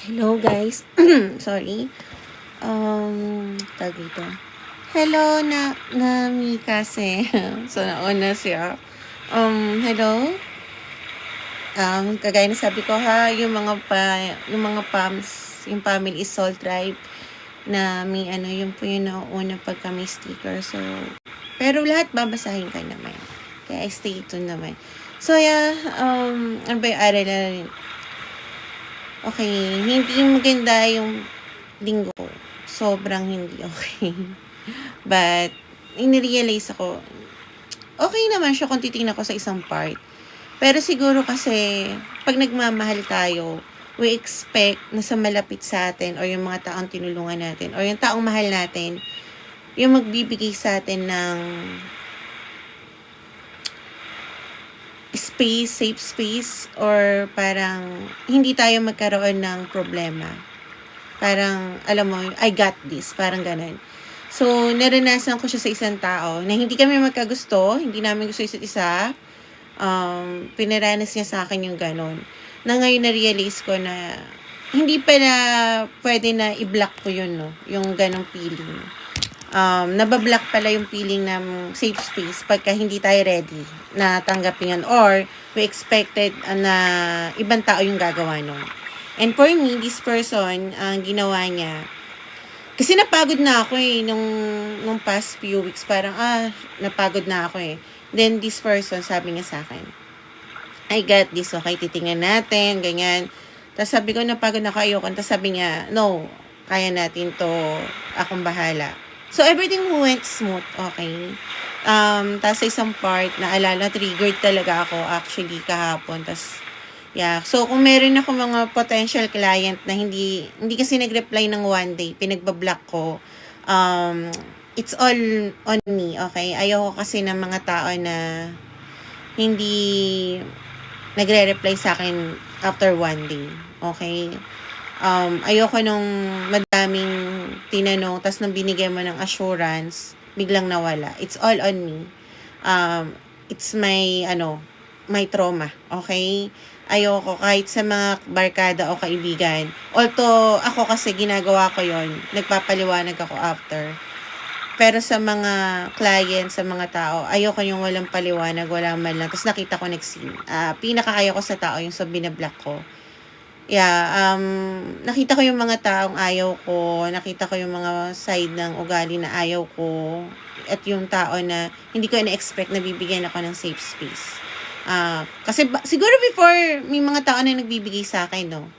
Hello guys. Sorry. Tawag dito. Hello na mi kasi. So nauna siya. Hello. Kagaya na sabi ko ha, yung mga PAMs, yung family is Soul Tribe na may yung po yung nauuna pagka may sticker. So, pero lahat babasahin ka naman. Kaya stay tuned naman. So yeah, ano ba yung aral na rin? Okay, hindi maganda yung linggo. Sobrang hindi okay. But, inirealize ako, okay naman siya kung titingnan ko sa isang part. Pero siguro kasi, pag nagmamahal tayo, we expect na sa malapit sa atin, or yung mga taong tinulungan natin, or yung taong mahal natin, yung magbibigay sa atin ng space, safe space, or parang hindi tayo magkaroon ng problema. Parang, alam mo, I got this. Parang ganun. So, naranasan ko siya sa isang tao na hindi kami magkagusto, hindi namin gusto isa't isa. Pinaranas niya sa akin yung ganun. Na ngayon na-realize ko na hindi pa na pwede na i-block ko yun, no? Yung ganong feeling. Nabablock pala yung feeling ng safe space pagka hindi tayo ready na tanggapin yan or we expected na ibang tao yung gagawa nun. And for me, this person, ang ginawa niya, kasi napagod na ako nung past few weeks, parang, napagod na ako eh. Then, this person, sabi niya sa akin, I got this, okay, titingnan natin, ganyan. Tapos sabi ko, napagod na ako, ayoko. Tapos sabi niya, no, kaya natin to, akong bahala. So, everything went smooth, okay. Tapos sa isang part, naalala, triggered talaga ako actually kahapon. Tapos, yeah. So, kung meron ako mga potential client na hindi kasi nag-reply ng one day, pinagbablock ko, it's all on me, okay? Ayoko kasi ng mga tao na hindi nagre-reply sa akin after one day, okay? Ayoko nung madaming tinanong, tas nung binigay mo ng assurance, biglang nawala. It's all on me. It's my trauma, okay? Ayoko kahit sa mga barkada o kaibigan. Although, ako kasi ginagawa ko yon, nagpapaliwanag ako after. Pero sa mga client, sa mga tao, ayoko yung walang paliwanag, walang man lang. Tapos nakita ko nag-scene. Pinakakaya ko sa tao yung sa binablock ko. Yeah, nakita ko yung mga taong ayaw ko, nakita ko yung mga side ng ugali na ayaw ko, at yung tao na hindi ko na-expect na bibigyan ako ng safe space. Kasi siguro before, may mga tao na nagbibigay sa akin, no?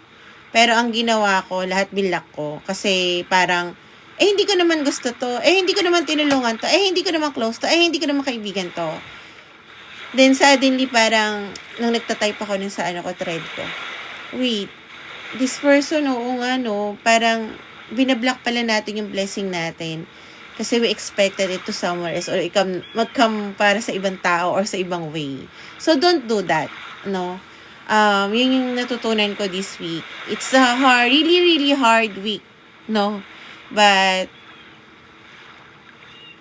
Pero ang ginawa ko, lahat binlock ko. Kasi parang, hindi ko naman gusto to. Hindi ko naman tinulungan to. Hindi ko naman close to. Hindi ko naman kaibigan to. Then suddenly, parang, nung nagtatype ako nun sa thread ko, wait, this person, oo nga, no? Parang, binablock pala natin yung blessing natin. Kasi we expected it to somewhere else or mag-come para sa ibang tao or sa ibang way. So, don't do that, no? Yun yung natutunan ko this week. It's a really, really hard week, no? But,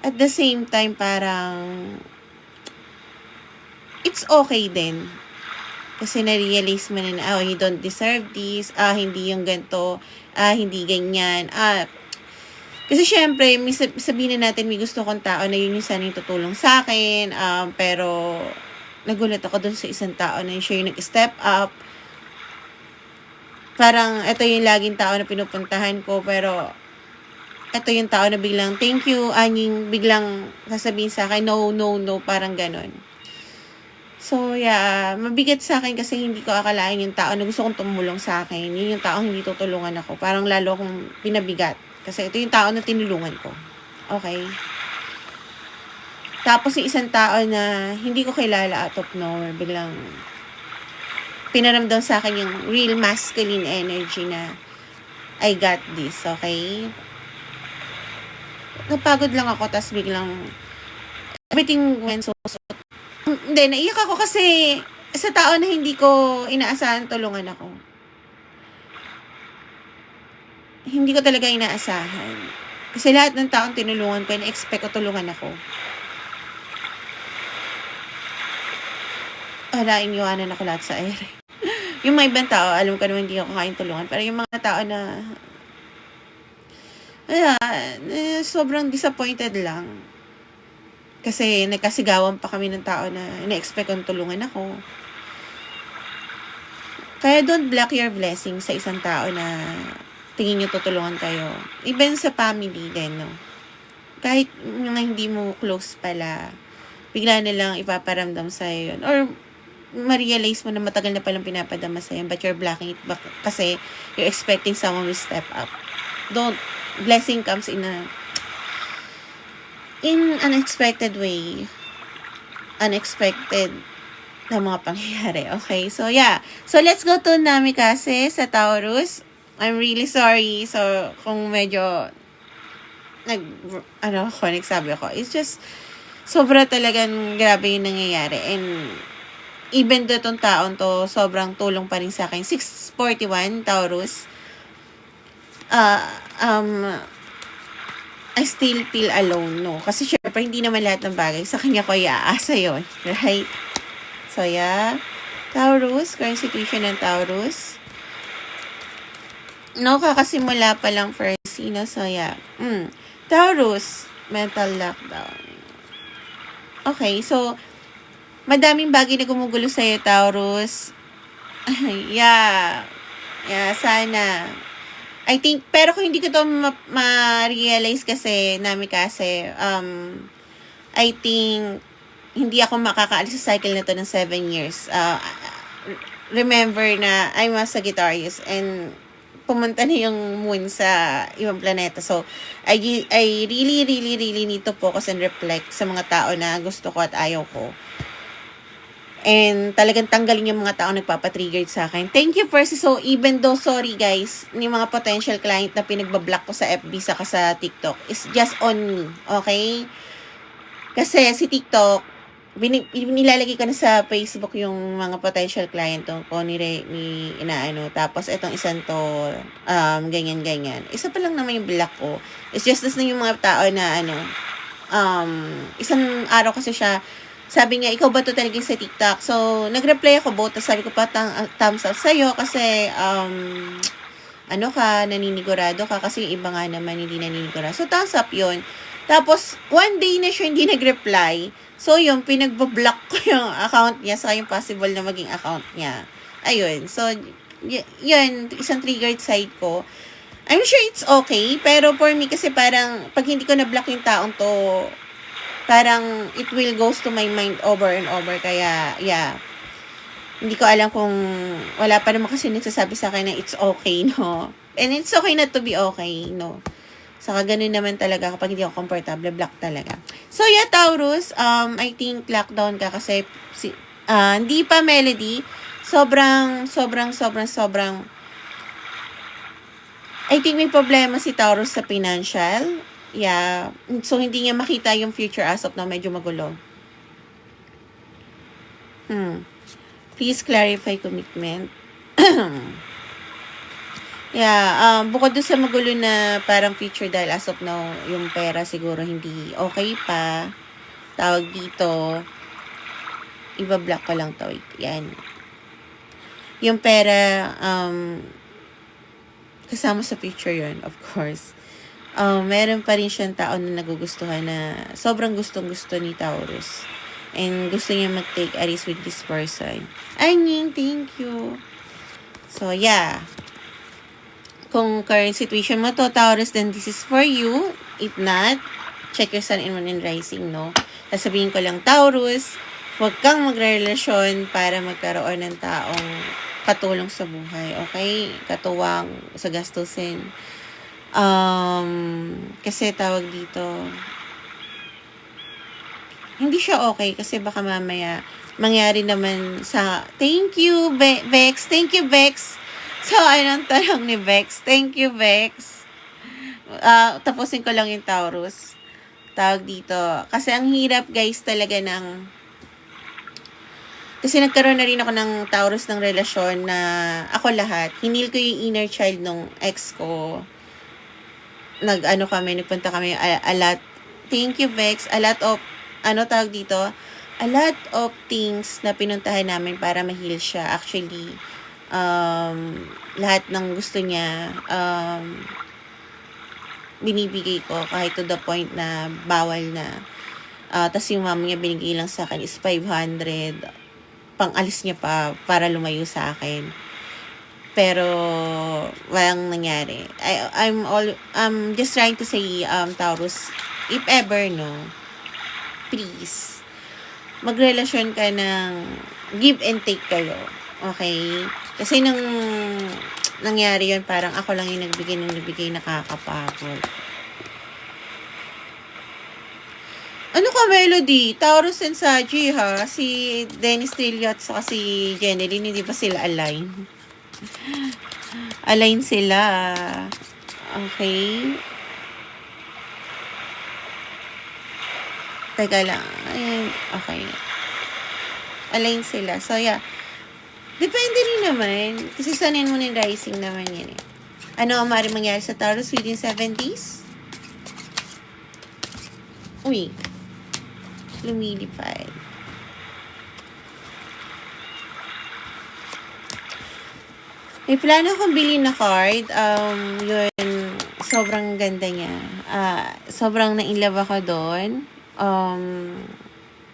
at the same time, parang, it's okay din. Kasi na-realize mo na, you don't deserve this, hindi yung ganito, hindi ganyan, kasi syempre, sabihin na natin may gusto kong tao na yun yung sana yung tutulong sa akin. Pero, nagulat ako dun sa isang tao na siya yung nag-step up. Parang, ito yung laging tao na pinupuntahan ko. Pero, ito yung tao na biglang, thank you. Biglang sasabihin sa akin, no, parang ganon. So, yeah, mabigat sa akin kasi hindi ko akalain yung tao na gusto kong tumulong sa akin. Yun yung tao hindi tutulungan ako. Parang lalo akong pinabigat. Kasi ito yung tao na tinulungan ko. Okay? Tapos yung isang tao na hindi ko kilala out of nowhere, biglang pinaramdam sa akin yung real masculine energy na I got this, okay? Napagod lang ako, tas biglang everything went so. Hindi, naiyak ako kasi sa tao na hindi ko inaasahan tulungan ako. Hindi ko talaga inaasahan. Kasi lahat ng taong tinulungan ko, na-expect ko tulungan ako. Iniwanan ako lahat sa ere. yung mga ibang tao, alam ko naman hindi ako kayang tulungan. Pero yung mga tao na, sobrang disappointed lang. Kasi nagkasigawan pa kami ng tao na ina-expect kong tulungan ako. Kaya don't block your blessing sa isang tao na tingin nyo tutulungan kayo. Even sa family din, no? Kahit mga hindi mo close pala, bigla nilang ipaparamdam sa'yo yun. Or ma-realize mo na matagal na palang pinapadama sa'yo, but you're blocking it back kasi you're expecting someone will step up. Don't. Blessing comes in unexpected way. Unexpected na mga pangyayari. Okay? So, yeah. So, let's go to Namikaze sa Taurus. I'm really sorry. So, kung medyo nagsabi ako. It's just, sobra talagang grabe yung nangyayari. And, even do itong taon to, sobrang tulong pa rin sa akin. 641, Taurus. I still feel alone, no? Kasi syempre, hindi naman lahat ng bagay sa kanya ko iaasa yun. Right? So, yeah. Taurus, current situation ng Taurus. No, kakasimula pa lang first, so, yeah. Taurus, mental lockdown. Okay, so, madaming bagay na gumugulo sa'yo, Taurus. Yeah, sana. I think, pero kung hindi ko to ma-realize kasi, Namikaze, I think, hindi ako makakaalis sa cycle na to ng 7 years. Remember na I'm a Sagittarius and pumunta na yung moon sa ibang planeta. So, I really need to focus and reflect sa mga tao na gusto ko at ayaw ko. And talagang tanggalin yung mga tao nagpapatrigger sa akin. Thank you, Percy. So, even though, sorry guys, yung mga potential client na pinagbablock ko sa FB saka sa TikTok, is just on me. Okay? Kasi si TikTok, nilalagay ko na sa Facebook yung mga potential client ko ni inaano. Tapos, itong isang to, ganyan. Isa pa lang naman yung block ko. It's just na yung mga tao na, isang araw kasi siya, sabi niya, ikaw ba to talaga sa TikTok? So, nag-reply ako both. Sabi ko pa, thumbs up sa'yo kasi, naninigurado ka. Kasi yung iba nga naman hindi naninigurado. So, thumbs up yun. Tapos, one day na siya hindi nag-reply. So, yun, pinagbo-block ko yung account niya sa yung possible na maging account niya. Ayun. So, yun, isang triggered side ko. I'm sure it's okay. Pero for me, kasi parang, pag hindi ko na-block yung taong to, parang it will goes to my mind over and over. Kaya, yeah. Hindi ko alam kung wala pa naman kasi nagsasabi sa akin na it's okay, no? And it's okay not to be okay, no? Saka ganun naman talaga kapag hindi ako comfortable, block talaga. So, yeah, Taurus, I think lockdown ka kasi hindi pa Melody. Sobrang I think may problema si Taurus sa financial. Yeah. So, hindi niya makita yung future as of now. Medyo magulo. Please clarify commitment. Yeah. Bukod doon sa magulo na parang future dahil as of now, yung pera siguro hindi okay pa. Tawag dito. Iba-block ko lang to. Yan. Yung pera, kasama sa future yun, of course. Meron pa rin siyang tao na nagugustuhan na sobrang gustong-gusto ni Taurus. And gusto niya mag-take a risk with this person. Anying, thank you. So, yeah. Kung current situation mo to, Taurus, then this is for you. If not, check your sun and moon and rising, no? Sasabihin ko lang, Taurus, huwag kang magrelasyon para magkaroon ng taong katulong sa buhay. Okay? Katuwang sa gastusin. Kasi tawag dito, hindi siya okay kasi baka mamaya mangyari naman sa, thank you, Vex. Thank you, Vex. So, ayun ang tanong ni Vex. Thank you, Vex. Tapusin ko lang yung Taurus. Tawag dito. Kasi ang hirap, guys, talaga kasi nagkaroon na rin ako ng Taurus ng relasyon na ako lahat. Hinil ko yung inner child nung ex ko. Nagpunta kami a lot. Thank you, Vex. A lot of, tawag dito? A lot of things na pinuntahan namin para ma-heal siya. Actually, Lahat ng gusto niya, binibigay ko kahit to the point na bawal na. Tas yung mama niya binigay lang sa akin is 500. Pang-alis niya pa para lumayo sa akin. Pero walang nangyari. I'm just trying to say, Taurus, if ever, no, please, magrelasyon ka ng give and take kayo. Okay? Kasi nang nangyari yun, parang ako lang yung nagbigay, nakakapagod. Ano ka, Melody? Taurus and Saji, ha? Si Dennis Trillo at saka si Jeneline, hindi ba sila align? Align sila. Okay. Teka lang. Ayan. Okay. Align sila. So, yeah. Depende rin naman. Kasi sanin mo ng rising naman yan eh. Ano ang maaaring mangyari sa Taurus within 7 days? Uy. Lumilipad. May plano akong bilhin na card. Yun, sobrang ganda niya. Sobrang na-inlove ako doon.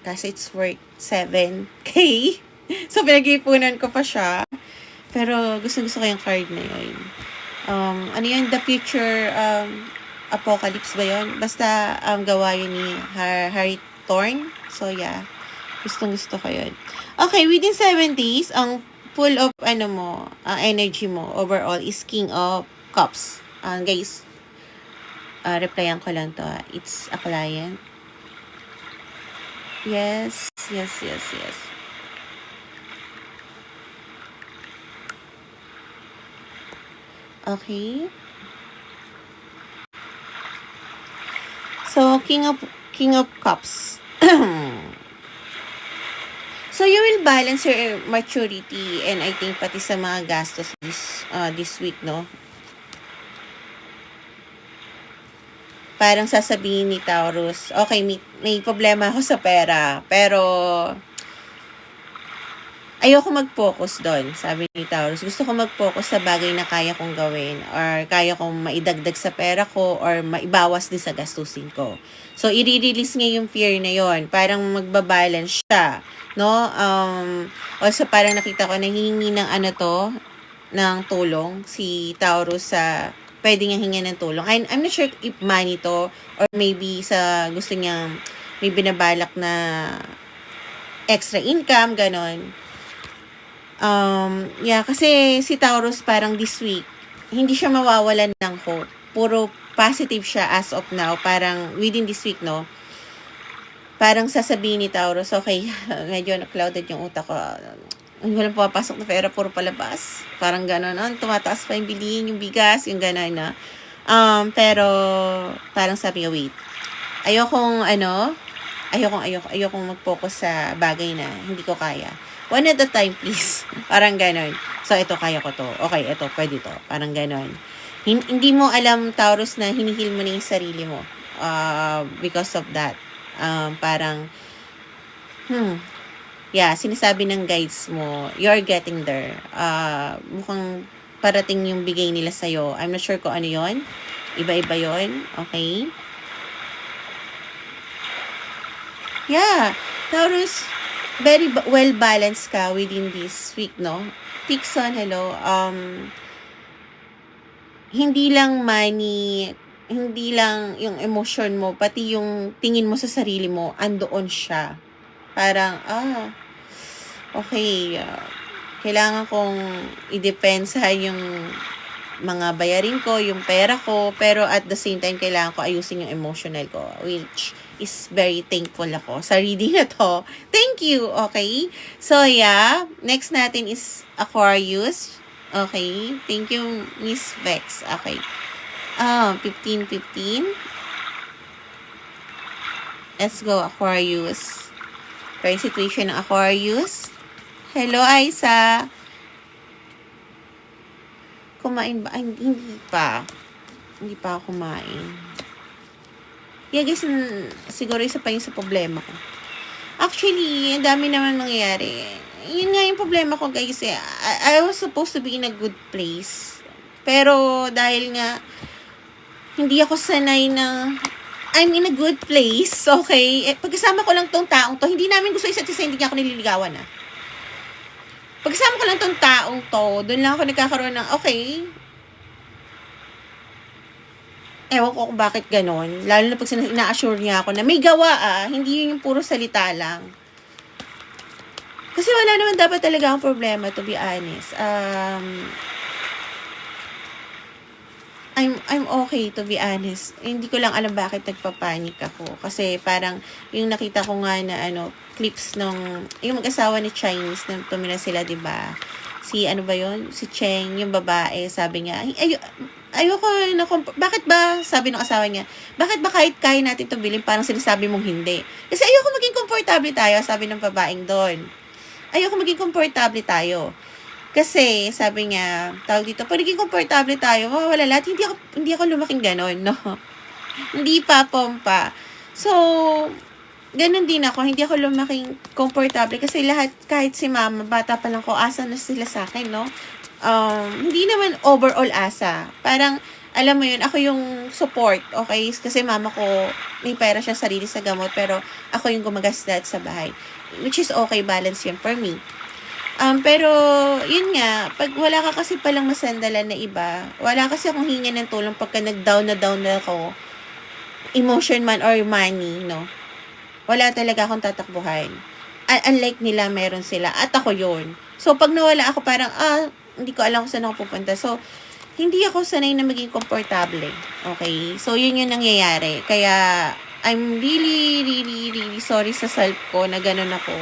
Kasi it's worth 7K. So, pinag-ipunan ko pa siya. Pero, gusto ko yung card na yun. Ano yun? The Future Apocalypse ba yun? Basta, gawa yun ni Harry Thorne. So, yeah. Gusto ko yun. Okay, within 7 days, ang full of, energy mo overall is King of Cups. Guys, replyan ko lang to. It's a client. Yes. Okay. So, King of Cups. So, you will balance your maturity and I think pati sa mga gastos this week, no? Parang sasabihin ni Taurus, okay, may problema ako sa pera, pero ayoko mag-focus doon, sabi ni Taurus. Gusto ko mag-focus sa bagay na kaya kong gawin or kaya kong maidagdag sa pera ko or maibawas din sa gastusin ko. So, i-release niya yung fear na yon. Parang magbabalance siya, no? Also, parang nakita ko, nanghihingi ng ng tulong si Taurus sa pwede niya hingin ng tulong. I'm not sure if money to or maybe sa gusto niyang may binabalak na extra income, ganon. Kasi si Taurus parang this week, hindi siya mawawalan ng hope. Puro positive siya as of now. Parang within this week, no? Parang sasabihin ni Taurus, okay, medyo na-clouded yung utak ko. Walang pumapasok na pera, puro palabas. Parang gano'n. Tumataas pa yung bilihin, yung bigas, yung gano'n na. Pero, parang sabi niya, wait. Ayokong mag-focus sa bagay na hindi ko kaya. One at a time, please. Parang gano'n. So, ito, kaya ko to. Okay, ito, pwede to. Parang gano'n. Hindi mo alam, Taurus, na hinihil mo na yung sarili mo. Because of that. Parang, sinasabi ng guides mo, you're getting there. Mukhang parating yung bigay nila sa'yo. I'm not sure kung ano yon. Iba-iba yon. Okay? Yeah. Taurus, very well-balanced ka within this week, no? Tixon, hello. Hindi lang money, hindi lang yung emotion mo, pati yung tingin mo sa sarili mo, andoon siya. Parang, okay, kailangan kong i-depensa yung mga bayarin ko, yung pera ko, pero at the same time, kailangan ko ayusin yung emotional ko, which is very thankful ako sa reading na to. Thank you, okay? So, next natin is Aquarius. Okay, thank you, Miss Vex. Okay. 15. Let's go, Aquarius. Current situation ng Aquarius. Hello, Aisa. Kumain ba? Ay, hindi pa. Hindi pa ako kumain. Yeah, guys, siguro isa pa yung sa problema ko. Actually, ang dami naman nangyayari. yun nga yung problema ko, guys. I was supposed to be in a good place. Pero, dahil nga, hindi ako sanay na I'm in a good place, okay? Pagkasama ko lang tong taong to, hindi namin gusto isa't isa, hindi niya ako nililigawan, Pagkasama ko lang tong taong to, doon lang ako nagkakaroon ng, okay, ewan ko kung bakit ganon. Lalo na pag ina-assure niya ako na may gawa, hindi yun yung puro salita lang. Kasi wala naman dapat talaga ang problema, to be honest. I'm okay, to be honest. Hindi ko lang alam bakit nagpapanik ako. Kasi parang, yung nakita ko nga na clips nung, yung mag-asawa ni Chinese, na tumira sila, diba? Si, ba yun? Si Cheng, yung babae, sabi niya, ayoko na, bakit ba, sabi ng asawa niya, bakit ba kahit kaya natin itong bilhin, parang sinasabi mong hindi? Kasi ayoko maging komportable tayo, sabi ng babaeng doon. Ayoko maging komportable tayo. Kasi, sabi niya, tawag dito, pag naging komportable tayo, mawawala lahat. Hindi ako lumaking ganon, no? Hindi pa, pompa. So, ganon din ako. Hindi ako lumaking komportable. Kasi lahat, kahit si mama, bata pa lang ko, asa na sila sa akin, no? Hindi naman overall asa. Parang, alam mo yun, ako yung support, okay? Kasi mama ko, may pera siya sarili sa gamot, pero ako yung gumagastat sa bahay. Which is okay, balance yun for me. Pero, yun nga, pag wala ka kasi palang masandalan na iba, wala kasi akong hinga ng tulong pagka nag-down na ako, emotion man or money, no? Wala talaga akong tatakbuhan. Unlike nila, meron sila. At ako yun. So, pag nawala ako, parang, hindi ko alam kung saan ako pupunta. So, hindi ako sanay na maging komportable. Okay? So, yun yung nangyayari. Kaya, I'm really, really, really sorry sa self ko na ganun ako.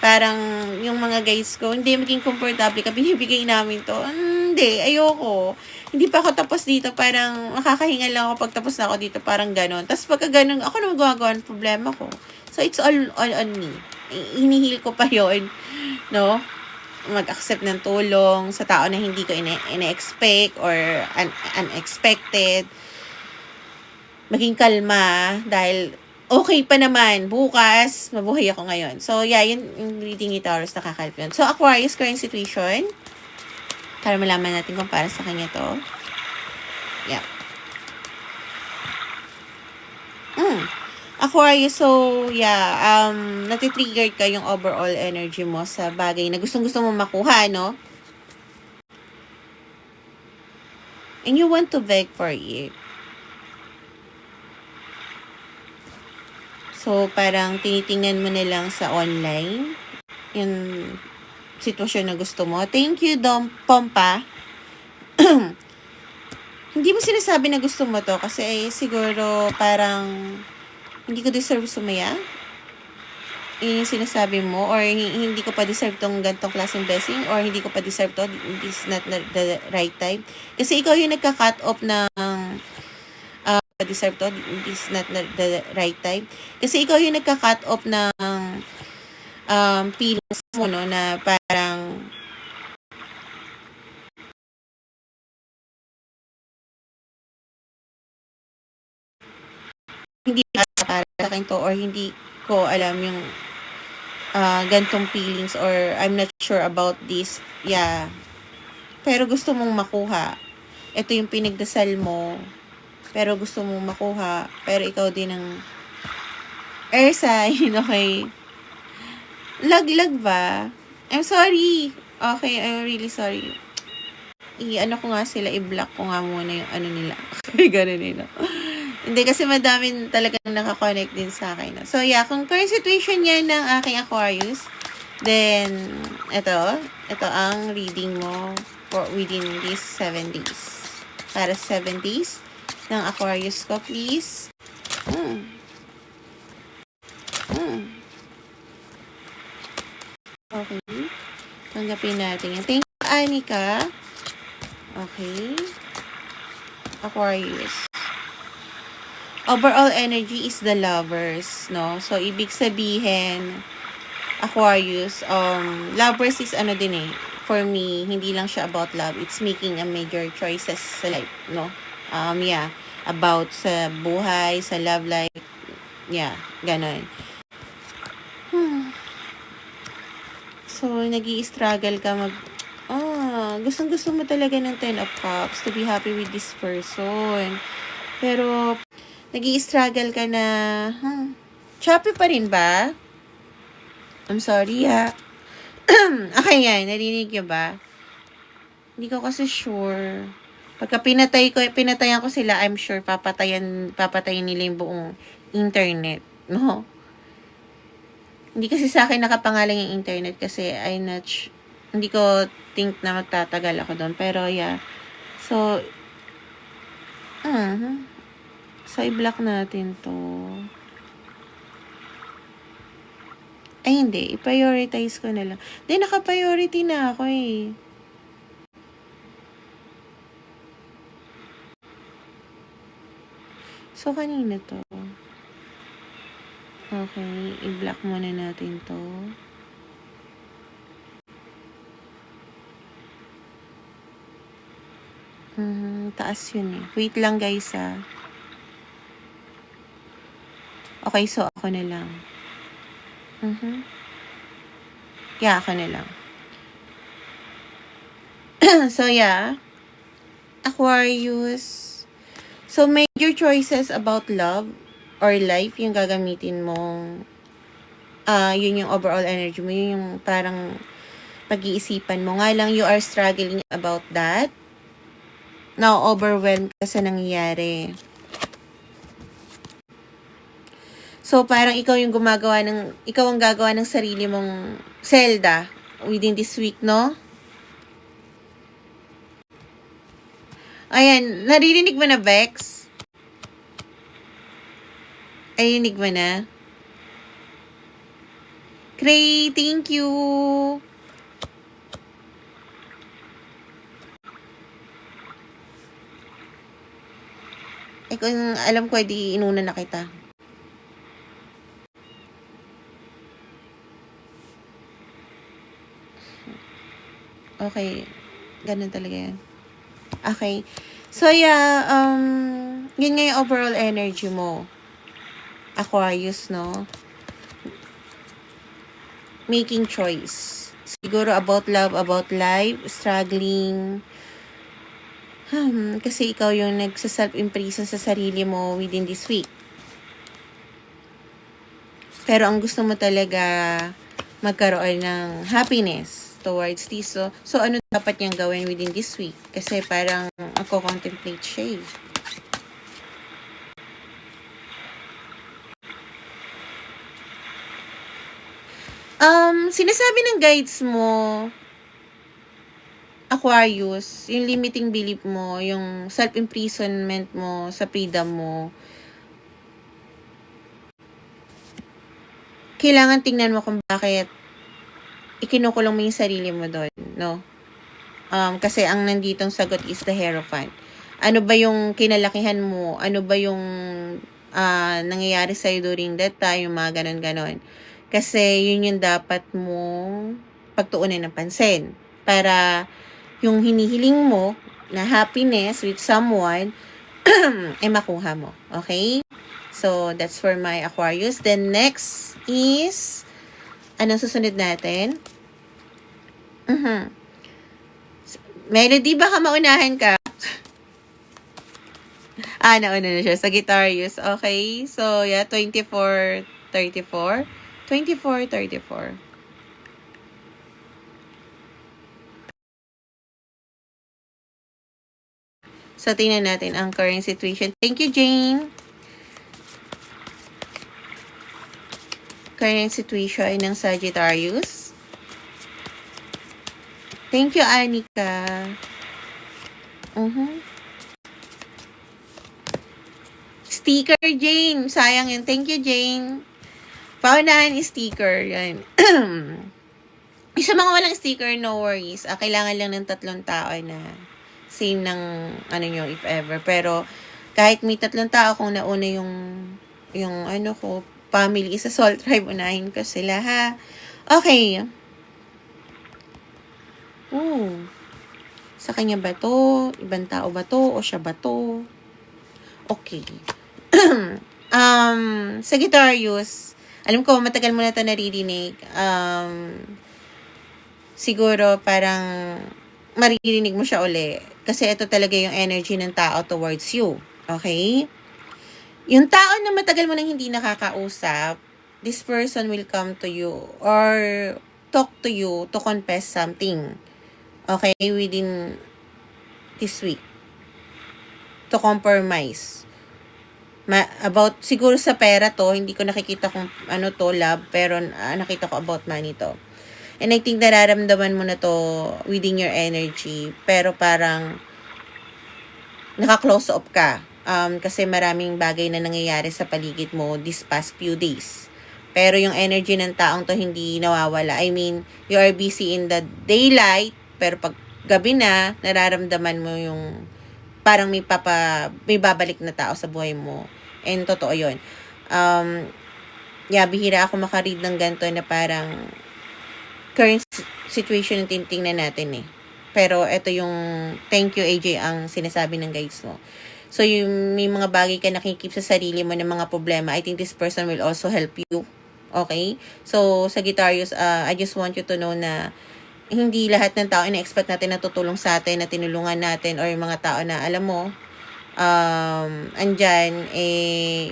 Parang, yung mga guys ko, hindi maging komportable ka, binibigay namin to. Hindi, ayoko. Hindi pa ako tapos dito, parang makakahinga lang ako pag tapos na ako dito, parang ganon. Tapos pagka ganon, ako na magagawa ng problema ko. So, it's all on me. Hinihil ko pa yon, no? Mag-accept ng tulong sa tao na hindi ko ina-expect or unexpected. Maging kalma dahil okay pa naman. Bukas, mabuhay ako ngayon. So, yeah, yun yung reading ni Taurus, nakakalp yun. So, Aquarius, current situation. Para malaman natin kung para sa kanya to. Yeah. Aquarius, so, yeah, natitriggered ka yung overall energy mo sa bagay na gustong-gusto mo makuha, no? And you want to beg for it. So, parang tinitingnan mo na lang sa online yung sitwasyon na gusto mo. Thank you, Pompa. Hindi mo sinasabi na gusto mo to kasi siguro parang hindi ko deserve sumaya. Yung sinasabi mo or hindi ko pa deserve tong gantong klaseng blessing or hindi ko pa deserve to, this is not the right time. Kasi ikaw yung nagka-cut off ng deserve to, this is not the right time. Kasi ikaw yung nagka-cut off ng feelings mo, no, na parang hindi para sa akin to or hindi ko alam yung gantong feelings or I'm not sure about this. Yeah. Pero gusto mong makuha. Ito yung pinagdasal mo. Pero gusto mong makuha. Pero ikaw din ang air sign, okay? Laglag ba? I'm sorry. Okay, I'm really sorry. I-ano ko nga sila, i-block ko nga muna yung ano nila. Okay, ganun nila. Hindi, kasi madaming talagang nakakonect din sa akin. So, yeah, kung current situation yan ng aking Aquarius, then, ito ang reading mo for within these 7 days. Para 7 days ng Aquarius ko, please. Okay. Tanggapin natin yan. Thank you, Anika. Okay. Aquarius. Overall energy is the lovers, no? So, ibig sabihin, Aquarius, lovers is ano din for me, hindi lang siya about love. It's making a major choices sa life, no? Yeah. About sa buhay, sa love life. Yeah, ganon. So, nag-i-struggle ka gustong-gusto mo talaga ng 10 of Cups to be happy with this person. Pero, nag-i-struggle ka na, choppy pa rin ba? I'm sorry, Okay yan, narinig niyo ba? Hindi ko kasi sure. Pagka pinatayan ko sila, I'm sure papatayin nila yung buong internet, no? Hindi kasi sa akin nakapangalan yung internet kasi hindi ko think na magtatagal ako doon. Pero yeah. So, i-block natin to. Ay, hindi. I-prioritize ko na lang. Hindi, naka-priority na ako eh. So, kanina to. Okay, i-block muna natin to. Taas yun eh. Wait lang guys Okay, so ako na lang. Yeah, ako na lang. So yeah. Aquarius. So major choices about love or life yung gagamitin mong yun yung overall energy mo, yun yung parang pag-iisipan mo. Nga lang, you are struggling about that. Now, overwhelmed ka sa nangyayari. So, parang ikaw ang gagawa ng sarili mong Zelda within this week, no? Ayan, naririnig mo na, Vex? Narinig mo na? Great, thank you. Kung alam ko, di inuna na kita. Okay. Ganun talaga yan. Okay. So, yeah, yun nga yung overall energy mo. Aquarius, no? Making choice. Siguro about love, about life, struggling. Kasi ikaw yung nagsa-self-imprison sa sarili mo within this week. Pero ang gusto mo talaga magkaroon ng happiness towards this. So ano dapat niyang gawin within this week? Kasi parang ako contemplate siya eh. Sinasabi ng guides mo, Aquarius, yung limiting belief mo, yung self-imprisonment mo sa freedom mo, kailangan tingnan mo kung bakit ikinukulong mo yung sarili mo doon, no? Kasi ang nanditong sagot is the Hierophant. Ano ba yung kinalakihan mo? Ano ba yung nangyayari sa'yo during that time? Yung mga ganon-ganon. Kasi yun yung dapat mong pagtuunan ng pansin. Para yung hinihiling mo na happiness with someone ay makuha mo. Okay? So, that's for my Aquarius. Then, next is, anong susunod natin? Melody, baka maunahan ka? Nauna na siya. Sagittarius. Okay. So, yeah, 24, 34. 24, 34. So, tingnan natin ang current situation. Thank you, Jane. Current situation ng Sagittarius. Thank you, Anika. Sticker, Jane. Sayang yun. Thank you, Jane. Paunahan is sticker. Yan. Sa mga walang sticker, no worries. Kailangan lang ng 3 tao na same ng ano nyo, if ever. Pero, kahit may 3 tao, kung nauna yung family sa Soul Tribe, unahin ko sila, ha? Okay. Sa kanya ba to? Ibang tao ba to? O siya ba to? Okay. Sagittarius, alam ko, matagal mo na ito naririnig. siguro parang maririnig mo siya uli. Kasi ito talaga yung energy ng tao towards you. Okay? Yung tao na matagal mo nang hindi nakakausap, this person will come to you or talk to you to confess something. Okay? Within this week. To compromise. About, siguro sa pera to, hindi ko nakikita kung ano to, love, pero nakita ko about money to. And I think nararamdaman mo na to within your energy, pero parang naka-close up ka. Kasi maraming bagay na nangyayari sa paligid mo this past few days. Pero yung energy ng taong to hindi nawawala. I mean, you are busy in the daylight, pero pag gabi na, nararamdaman mo yung parang may babalik na tao sa buhay mo. And totoo yun. Bihira ako makaread ng ganito na parang current situation yung tinitingnan natin eh. Pero ito yung thank you AJ ang sinasabi ng guides mo. So yung may mga bagay ka nakikip sa sarili mo ng mga problema, I think this person will also help you. Okay? So sa Sagittarius, I just want you to know na hindi lahat ng tao ina-expect natin na tutulong sa atin, na tinulungan natin, or yung mga tao na alam mo, andyan,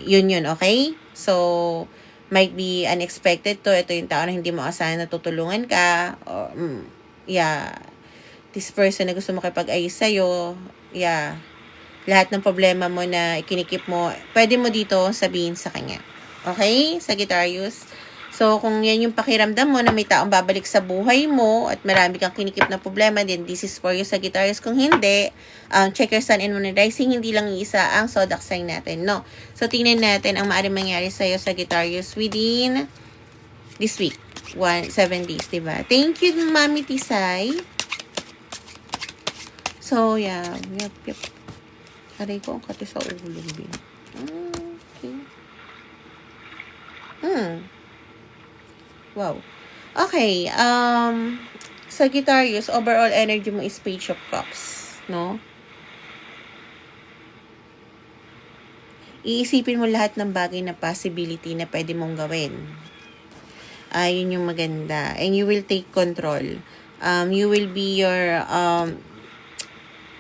yun, okay? So, might be unexpected to. Ito yung tao na hindi mo asahan na tutulungan ka. Or, this person na gusto makipag-ayos sa'yo. Lahat ng problema mo na ikinikip mo, pwede mo dito sabihin sa kanya. Okay? Sagittarius. So, kung yan yung pakiramdam mo na may taong babalik sa buhay mo at marami kang kinikip na problema, then this is for you, Sagittarius. Kung hindi, check your sun and moon and rising. Hindi lang isa ang zodiac sign natin, no? So, tingnan natin ang maaaring mangyari sa'yo, Sagittarius, within this week. 7 days, diba? Thank you, Mami Tisay. So, Yep. Aray ko, ang kati sa ulo. Okay. Wow. Okay, Sagittarius, overall energy mo is Page of Cups, no? Iisipin mo lahat ng bagay na possibility na pwede mong gawin. Yun yung maganda. And you will take control. You will be your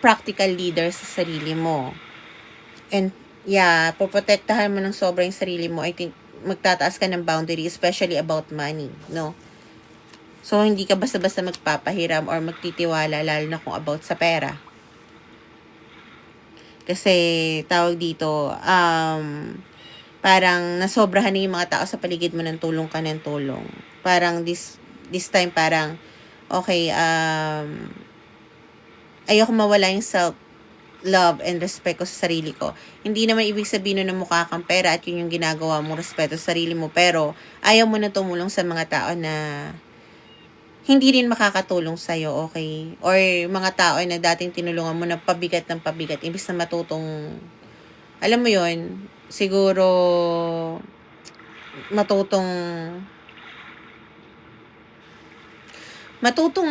practical leader sa sarili mo. And poprotektahan mo ng sobrang sarili mo. I think magtataas ka ng boundary, especially about money, no? So, hindi ka basta-basta magpapahiram or magtitiwala, lalo na kung about sa pera. Kasi, tawag dito, parang nasobrahan na yung mga tao sa paligid mo ng tulong ka ng tulong. Parang this time, parang, okay, ayoko mawala yung love and respect ko sa sarili ko. Hindi naman ibig sabihin na mukha kang pera at yun yung ginagawa mo, respeto sa sarili mo, pero ayaw mo na tumulong sa mga tao na hindi rin makakatulong sa'yo, okay? Or mga tao na dating tinulungan mo na pabigat ng pabigat, imbis na matutong, alam mo yun, siguro matutong